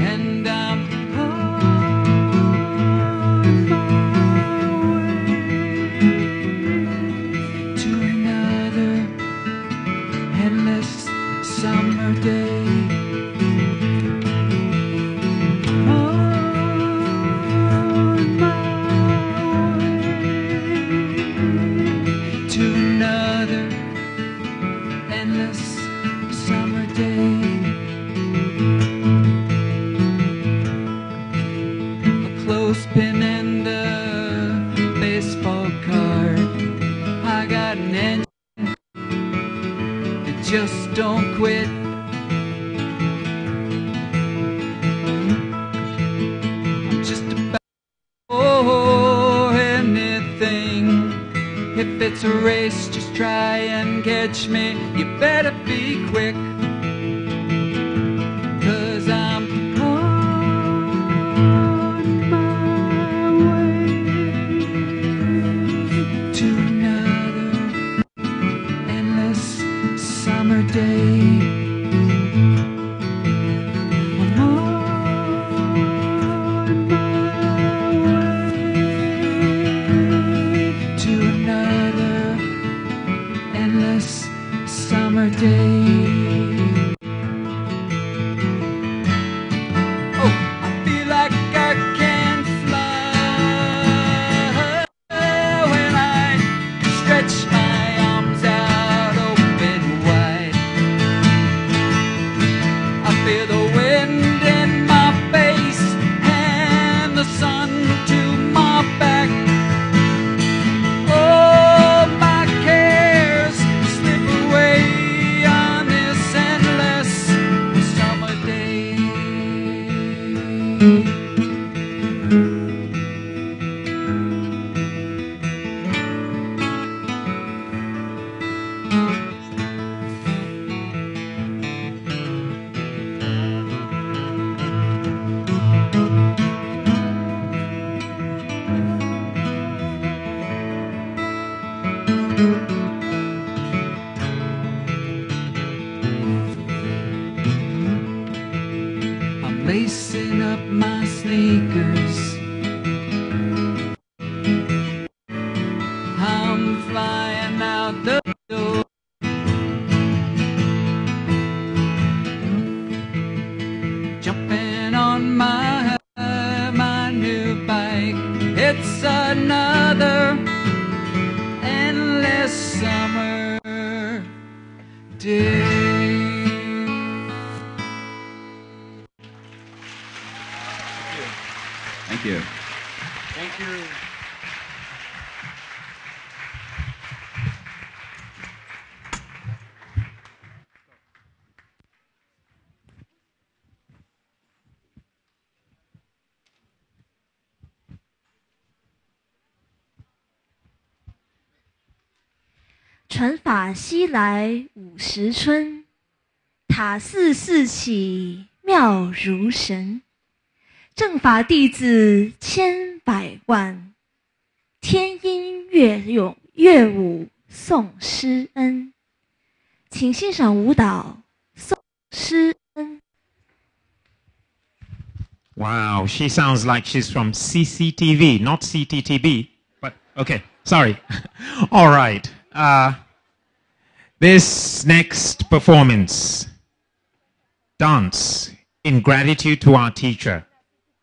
And I'm on my way to another endless summer day. On my way to another endless summer day. A clothespin and a baseball card. I got an engine that just don't quit. I'm just about anything. If it's a race, just try and catch me. You better be quick, 'cause I'm I'm lacing up my sneakers. I'm flying out the door. Jumping on my new bike. It's another endless summer day. Thank you. Thank you. "传法西来50春，塔寺四起妙如神。正法弟子千百万，天音乐咏乐舞颂师恩。请欣赏舞蹈颂师恩。" Wow, she sounds like she's from CCTV, not CTTB. But okay, sorry. All right. This next performance, dance in gratitude to our teacher,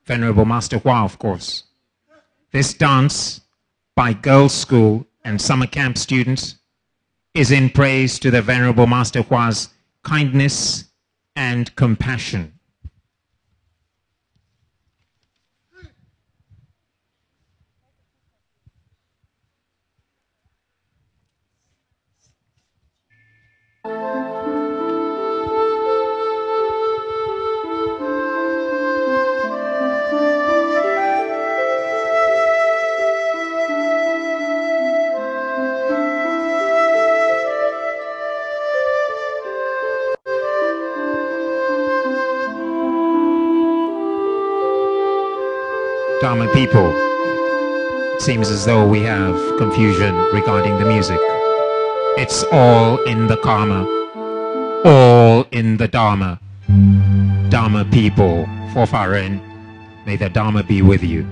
Venerable Master Hua, of course. This dance by girls' school and summer camp students is in praise to the Venerable Master Hua's kindness and compassion. Dharma people, it seems as though we have confusion regarding the music. It's all in the karma, all in the Dharma. Dharma people, for Farin, may the Dharma be with you.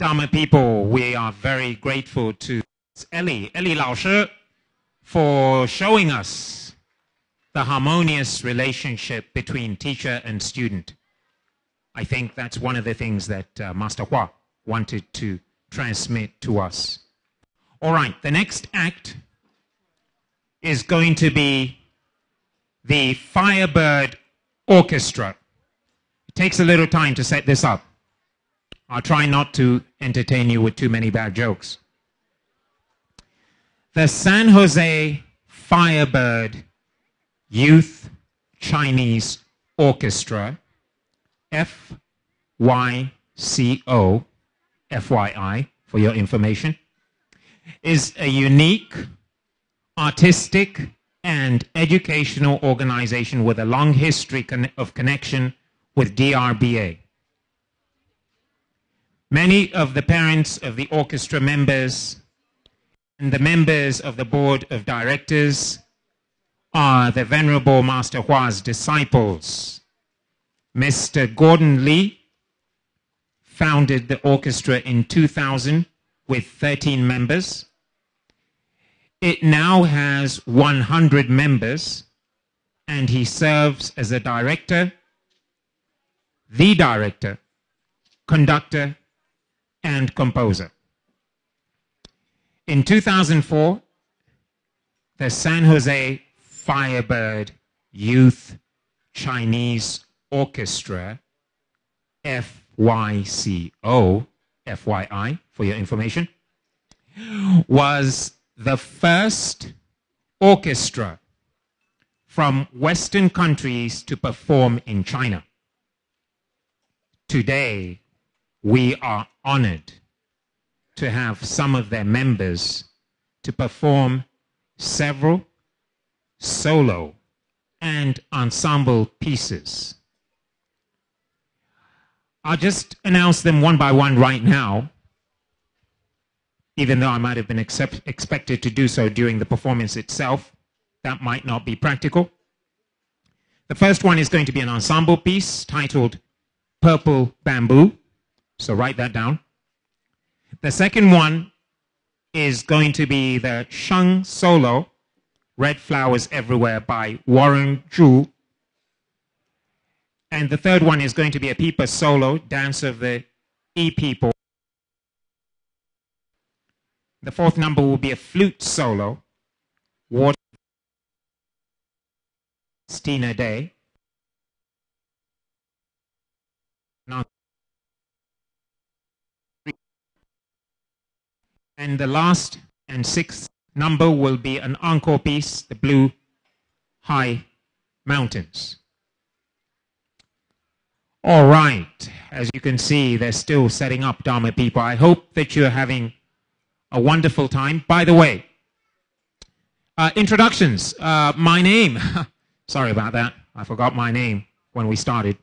Dharma people, we are very grateful to Ellie Lao Shi for showing us the harmonious relationship between teacher and student. I think that's one of the things that Master Hua wanted to transmit to us. All right, the next act is going to be the Firebird Orchestra. It takes a little time to set this up. I'll try not to entertain you with too many bad jokes. The San Jose Firebird Youth Chinese Orchestra, FYCO, FYI, for your information, is a unique, artistic, and educational organization with a long history of connection with DRBA. Many of the parents of the orchestra members and the members of the board of directors are the Venerable Master Hua's disciples. Mr. Gordon Lee founded the orchestra in 2000 with 13 members. It now has 100 members, and he serves as a director, the director, conductor, and composer. In 2004, the San Jose Firebird Youth Chinese Orchestra, FYCO, FYI, for your information, was the first orchestra from Western countries to perform in China. Today, we are honored to have some of their members to perform several solo and ensemble pieces. I'll just announce them one by one right now, even though I might have been expected to do so during the performance itself. That might not be practical. The first one is going to be an ensemble piece titled Purple Bamboo, so write that down. The second one is going to be the Sheng Solo, Red Flowers Everywhere by Warren Zhu. And the third one is going to be a Pipa Solo, Dance of the E-People. The fourth number will be a flute solo, Water Stina Day. And the last and sixth number will be an encore piece, the Blue High Mountains. All right, as you can see, they're still setting up, Dharma people. I hope that you're having a wonderful time. By the way, introductions. My name, sorry about that. I forgot my name when we started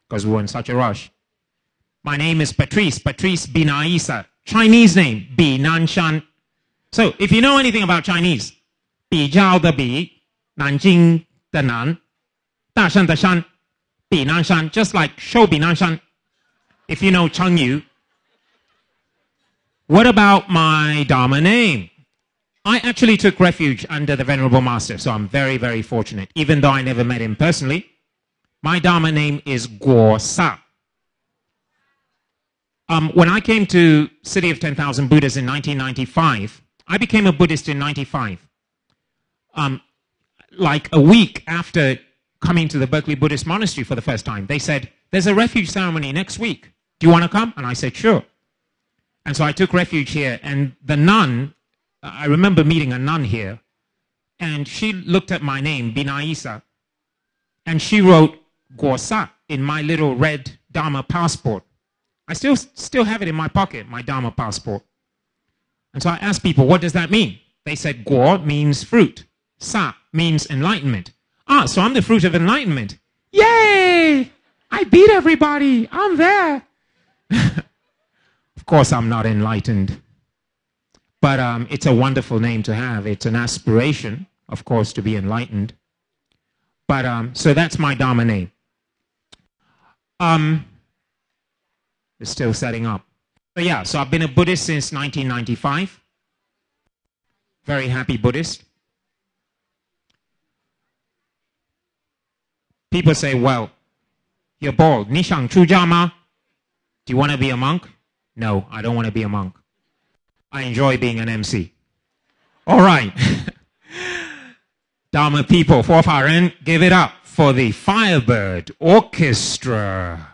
because we were in such a rush. My name is Patrice Binaisa. Chinese name, Bi Nanshan. So if you know anything about Chinese, Bi Zhao de Bi, Nanjing de Nan, Da Shan de Shan, Bi Nanshan, just like Shou Bi Nanshan, if you know Chengyu. What about my Dharma name? I actually took refuge under the Venerable Master, so I'm very, very fortunate. Even though I never met him personally, my Dharma name is Guo Sa. When I came to City of 10,000 Buddhas in 1995, I became a Buddhist in 95. Like a week after coming to the Berkeley Buddhist Monastery for the first time, they said, there's a refuge ceremony next week. Do you want to come? And I said, sure. And so I took refuge here. And the nun, I remember meeting a nun here, and she looked at my name, Binaisa, and she wrote Guo Sa in my little red Dharma passport. I still have it in my pocket, my Dharma passport. And so I asked people, what does that mean? They said, Guo means fruit. Sa means enlightenment. Ah, so I'm the fruit of enlightenment. Yay! I beat everybody. I'm there. Of course, I'm not enlightened. But it's a wonderful name to have. It's an aspiration, of course, to be enlightened. But so that's my Dharma name. It's still setting up. So yeah, so I've been a Buddhist since 1995. Very happy Buddhist. People say, well, you're bald. 你想出家吗? Do you want to be a monk? No, I don't want to be a monk. I enjoy being an MC. All right. Dharma people, 佛法人, give it up for the Firebird Orchestra.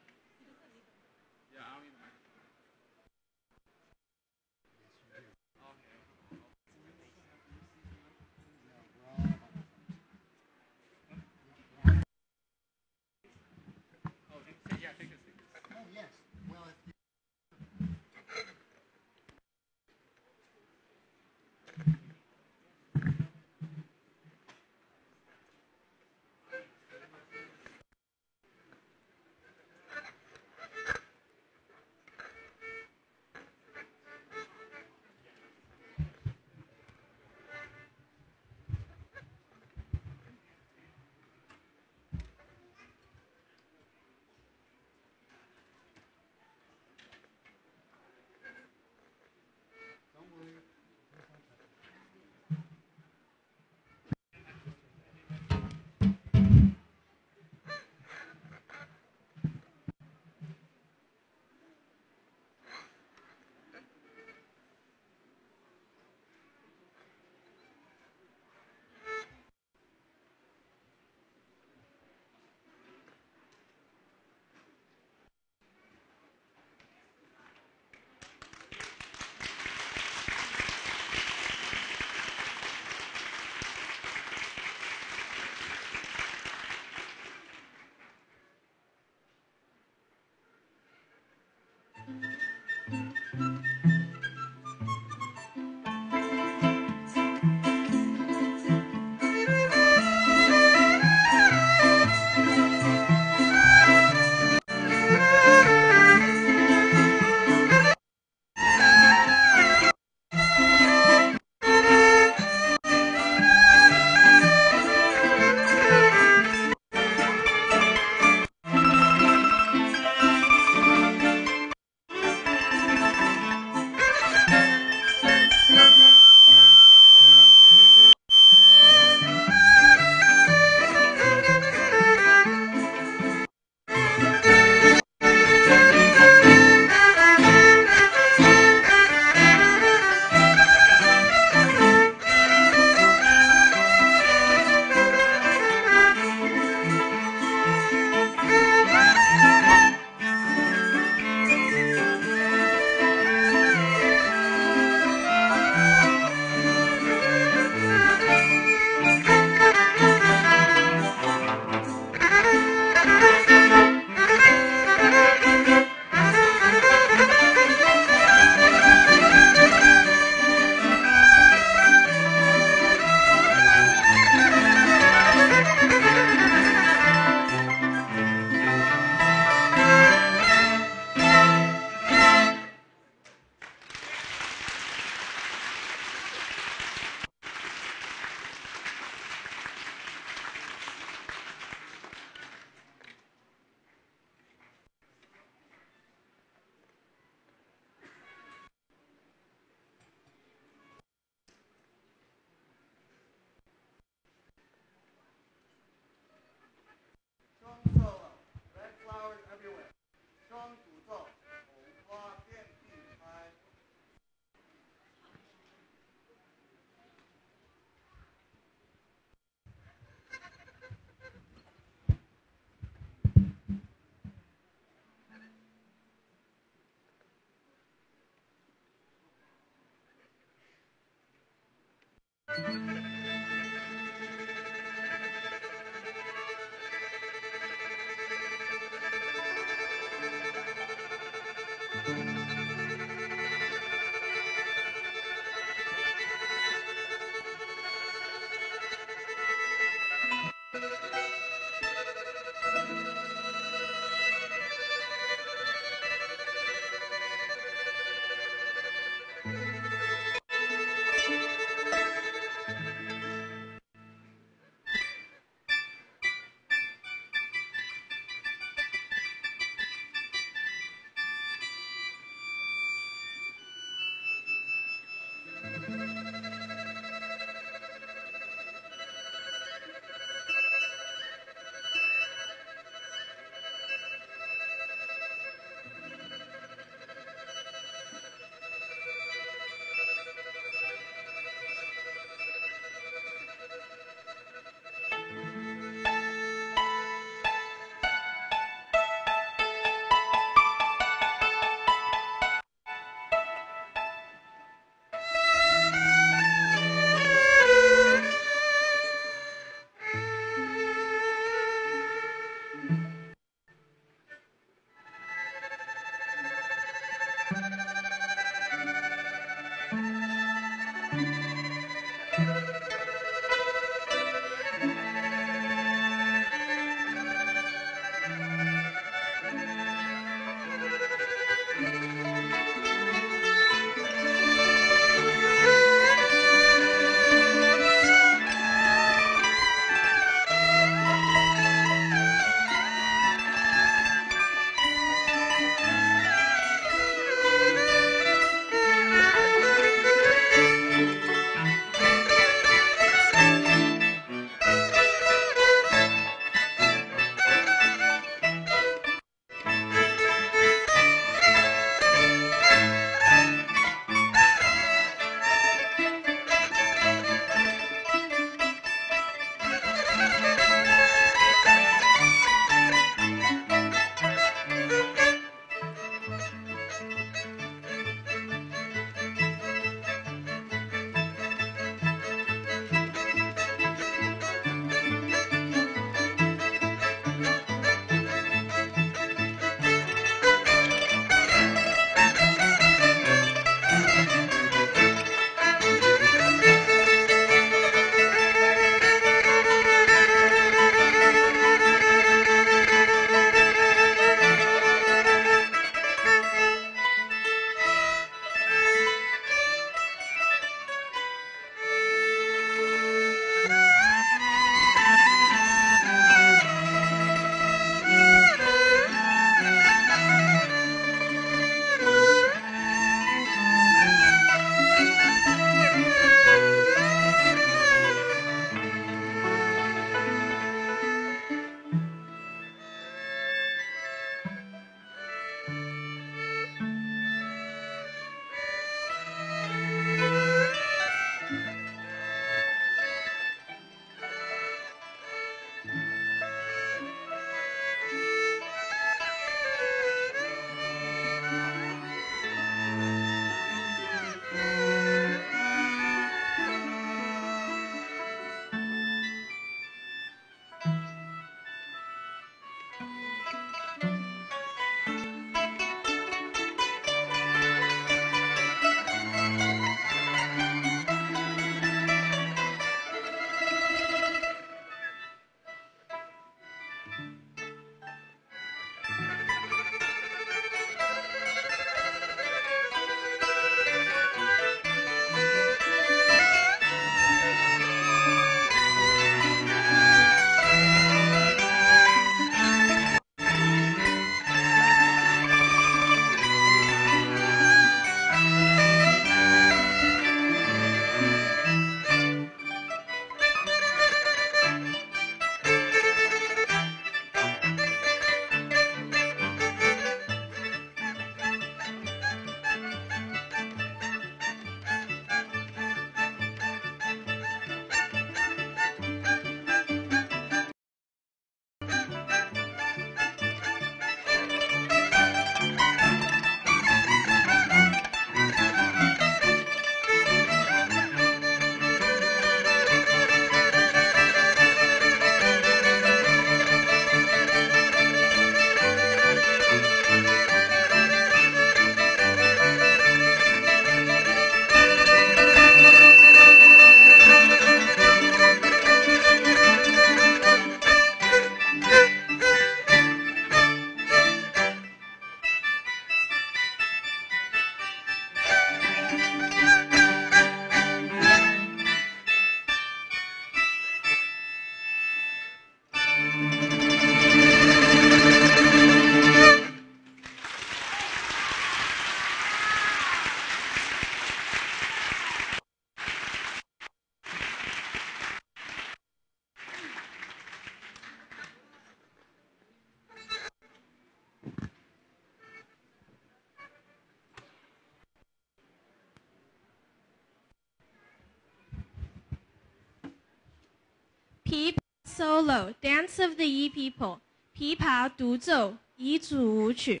琵琶 solo Dance of the Yi People 琵琶独奏彝族舞曲。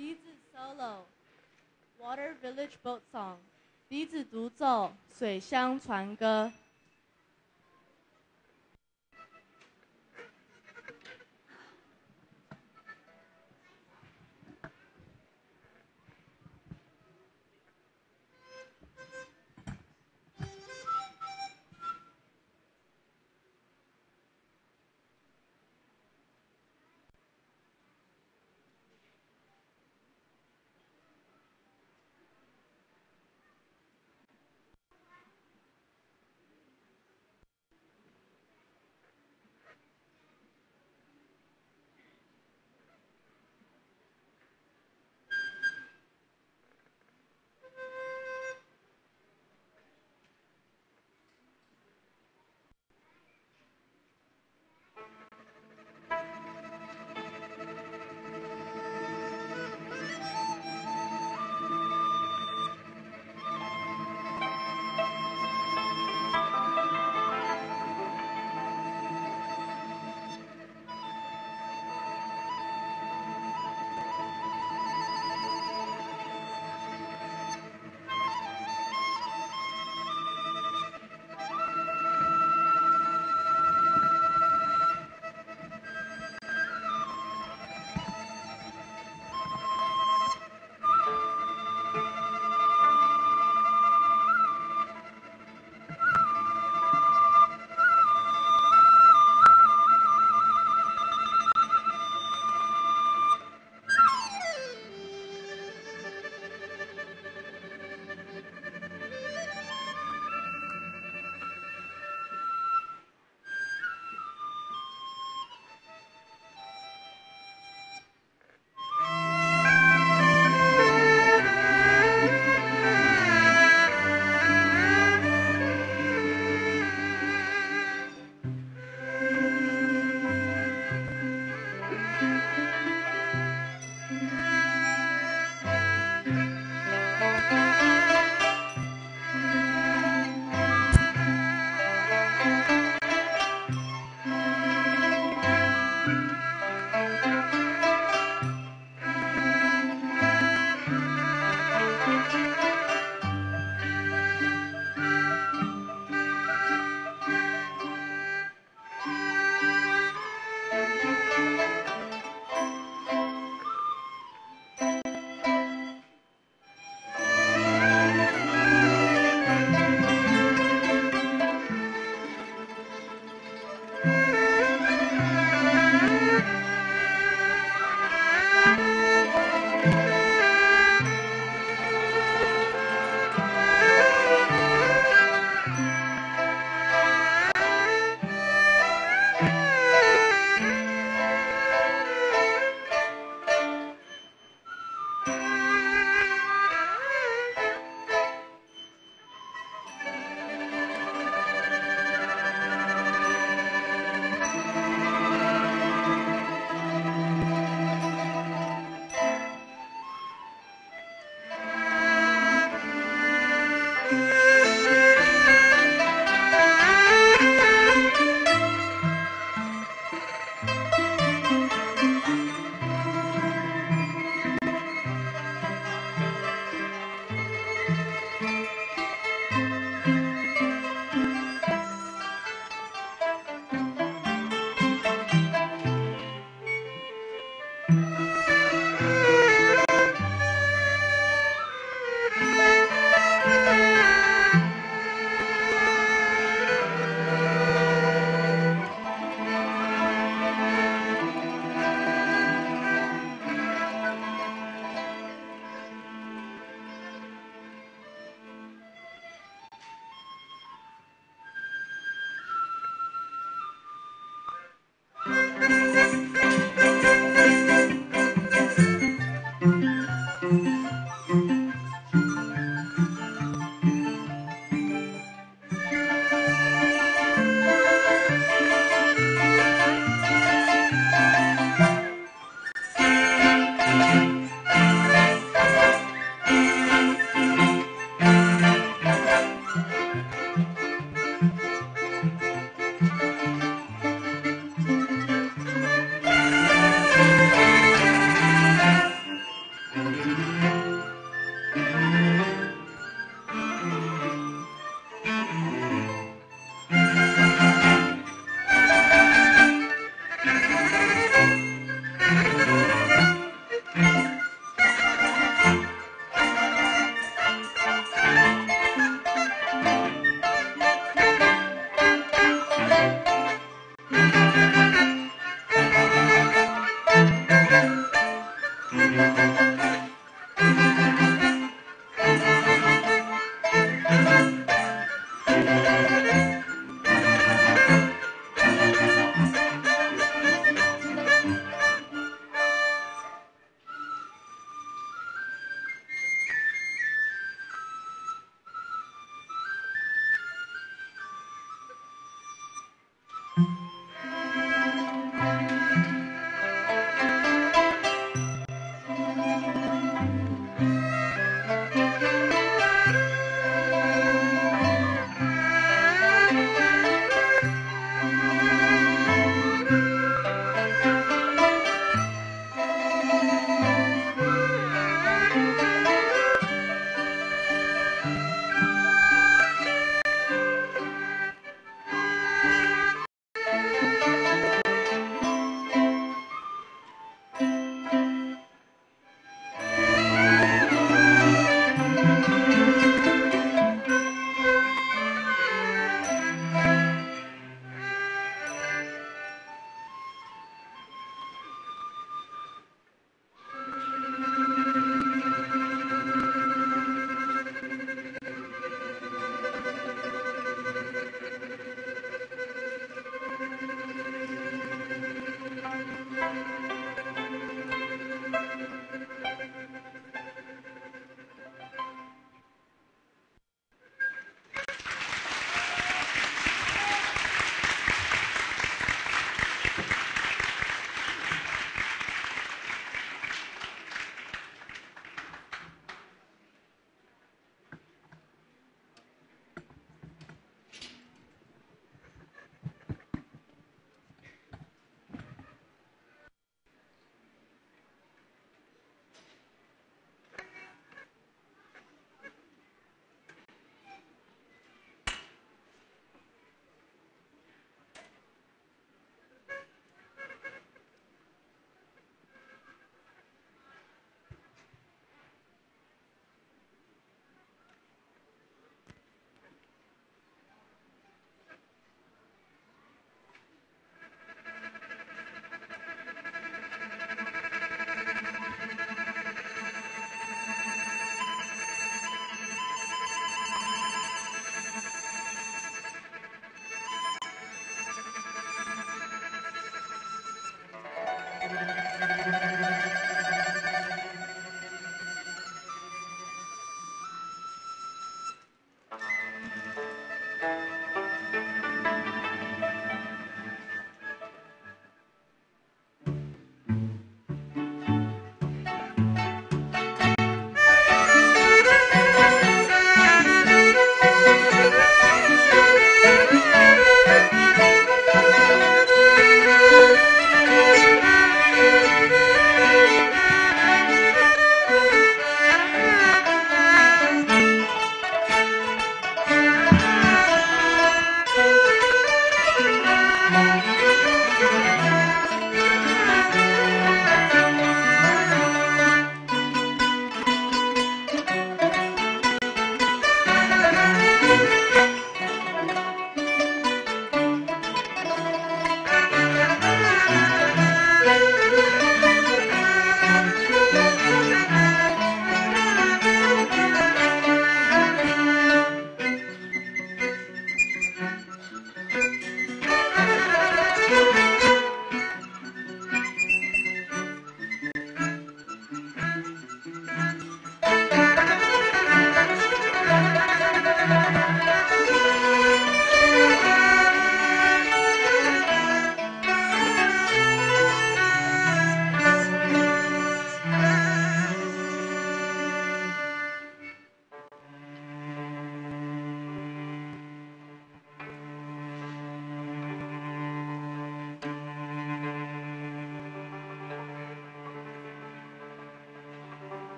鼻子 solo Water Village Boat Song 鼻子独奏水乡船歌。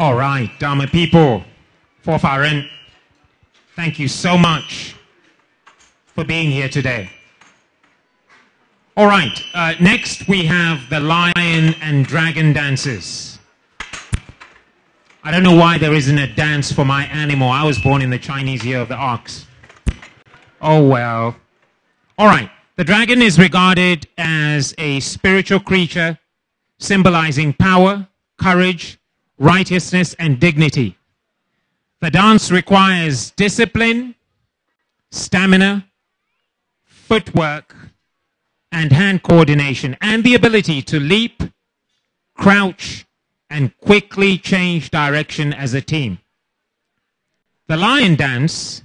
All right, Dharma people, Forfarin, thank you so much for being here today. All right, next we have the lion and dragon dances. I don't know why there isn't a dance for my animal. I was born in the Chinese year of the ox. Oh well. All right, the dragon is regarded as a spiritual creature symbolizing power, courage, righteousness, and dignity. The dance requires discipline, stamina, footwork, and hand coordination, and the ability to leap, crouch, and quickly change direction as a team. The lion dance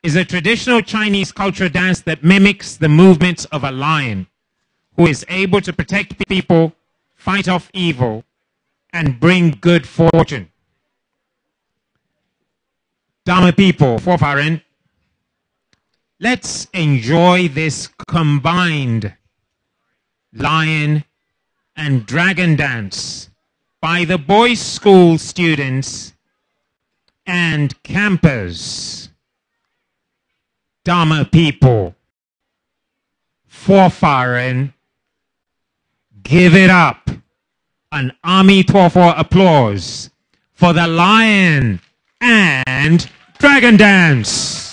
is a traditional Chinese cultural dance that mimics the movements of a lion who is able to protect people, fight off evil, and bring good fortune. Dharma people, Forfarin, let's enjoy this combined lion and dragon dance by the boys' school students and campers. Dharma people, Forfarin, give it up. An Ami Tuofor applause for the lion and dragon dance.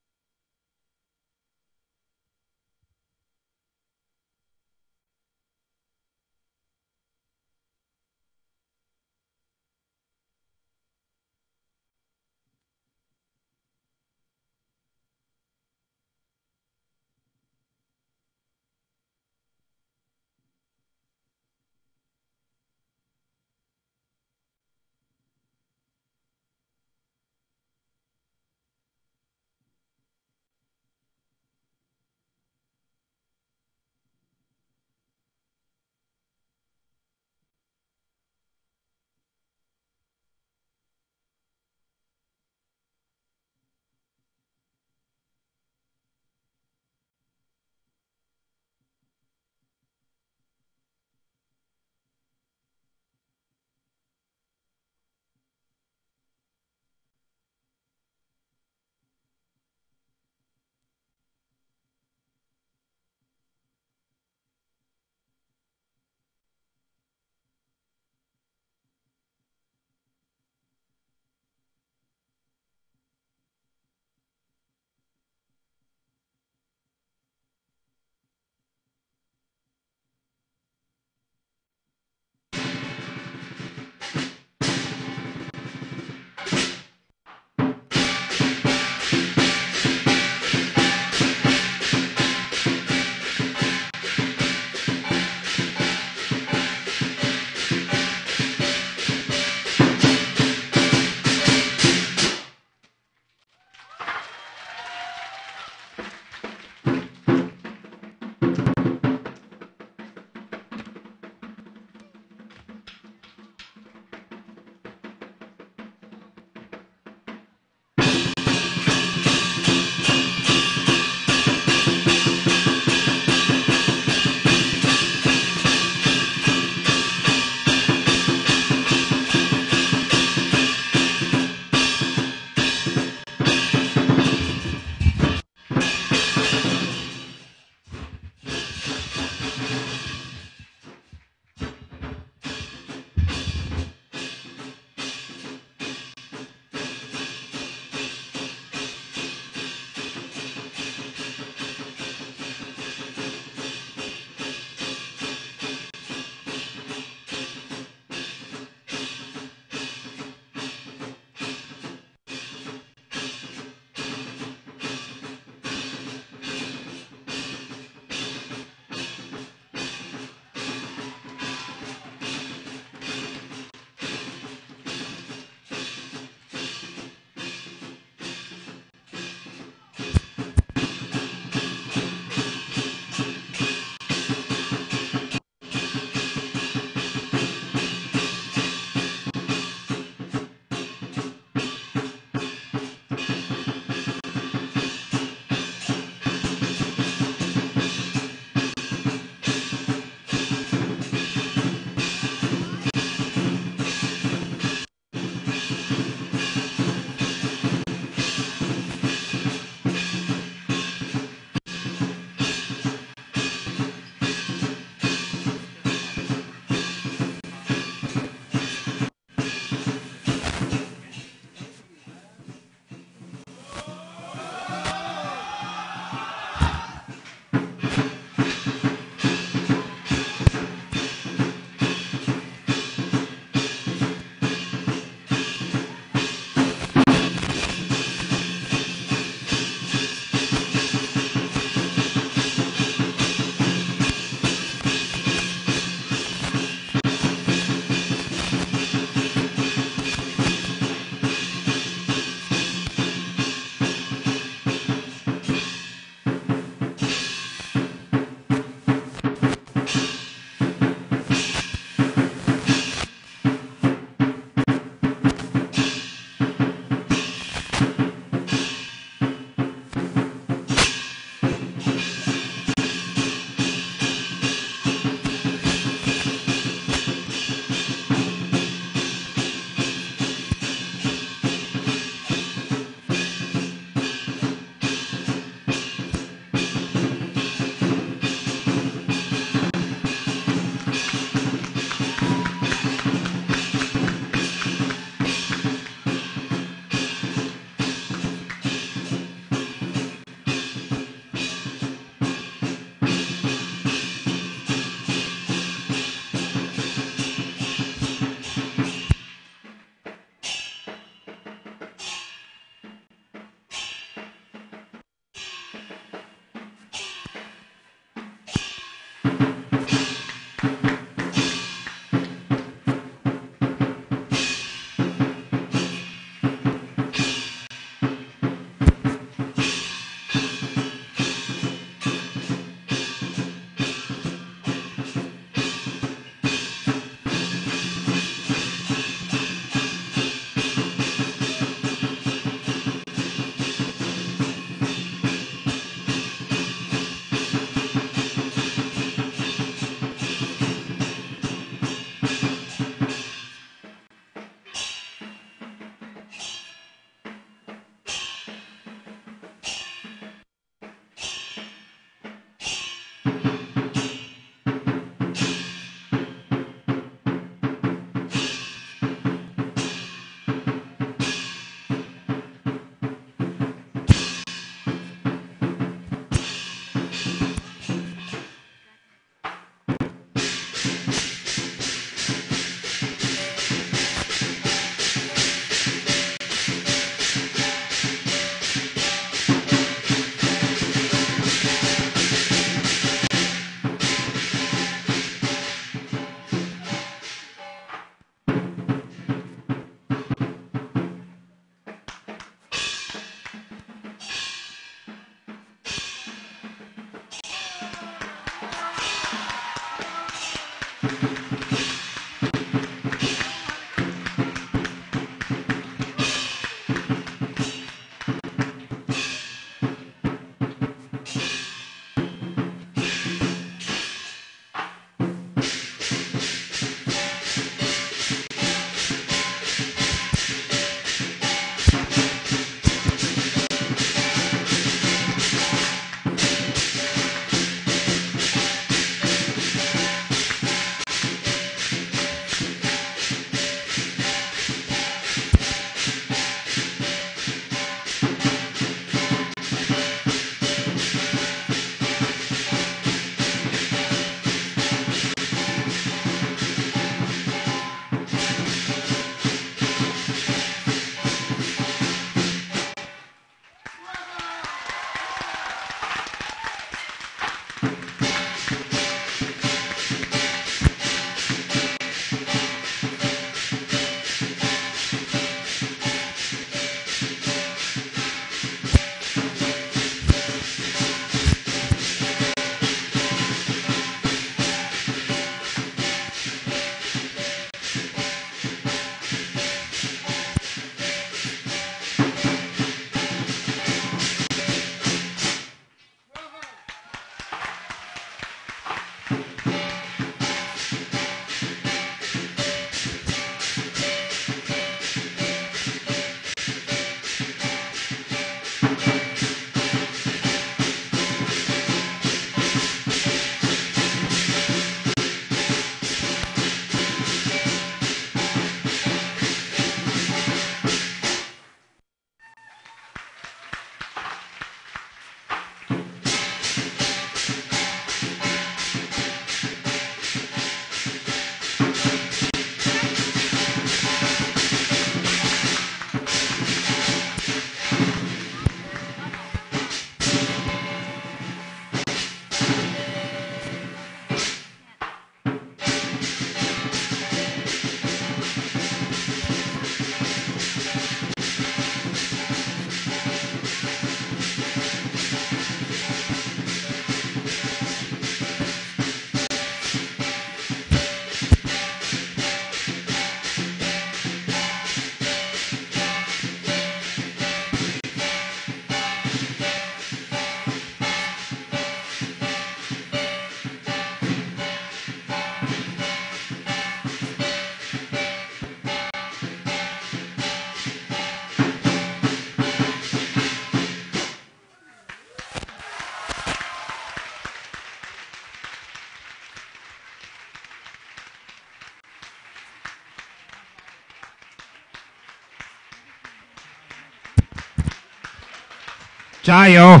加油!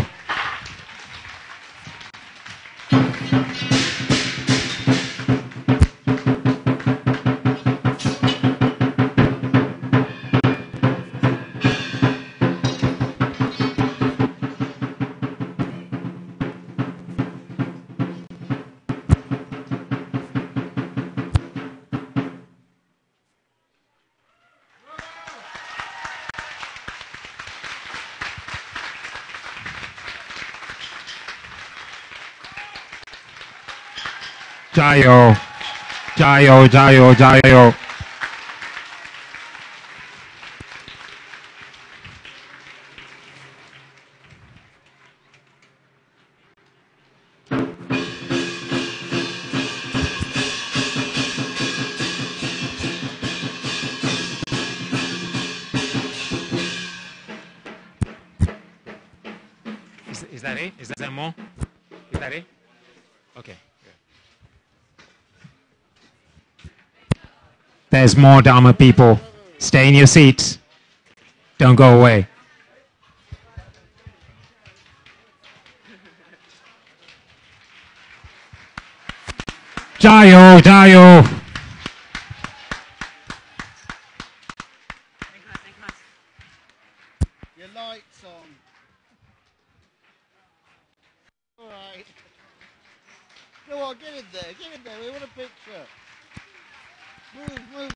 Jayo, jayo, jayo, jayo. Is that it? Is that more? Is that it? Okay. There's more Dharma people. Stay in your seats. Don't go away. Jayo, jayo. Your lights on. All right. Go on, get in there. Get in there. We want a picture. Move, move.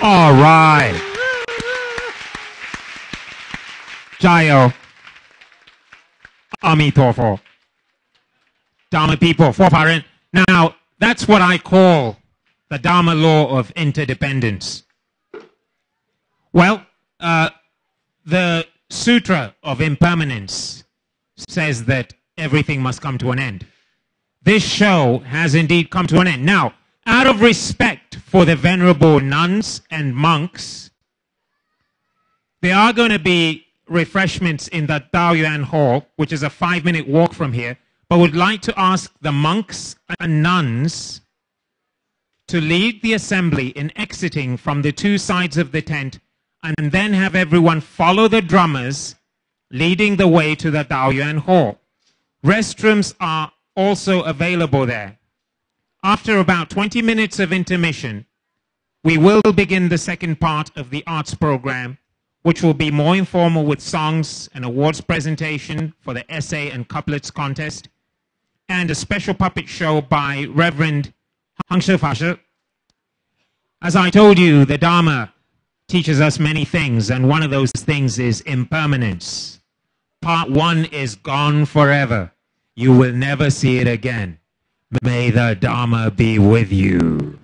All right. Jayo. Amitofo. Dharma people, 4法人. Now, that's what I call the Dharma law of interdependence. Well, the Sutra of Impermanence says that everything must come to an end. This show has indeed come to an end. Now, out of respect for the venerable nuns and monks, there are going to be refreshments in the Taoyuan Hall, which is a 5-minute walk from here, but would like to ask the monks and nuns to lead the assembly in exiting from the two sides of the tent, and then have everyone follow the drummers leading the way to the Taoyuan Hall. Restrooms are also available there. After about 20 minutes of intermission, we will begin the second part of the arts program, which will be more informal with songs and awards presentation for the essay and couplets contest, and a special puppet show by Reverend Hangshe Fashe. As I told you, the Dharma teaches us many things, and one of those things is impermanence. Part 1 is gone forever. You will never see it again. May the Dharma be with you.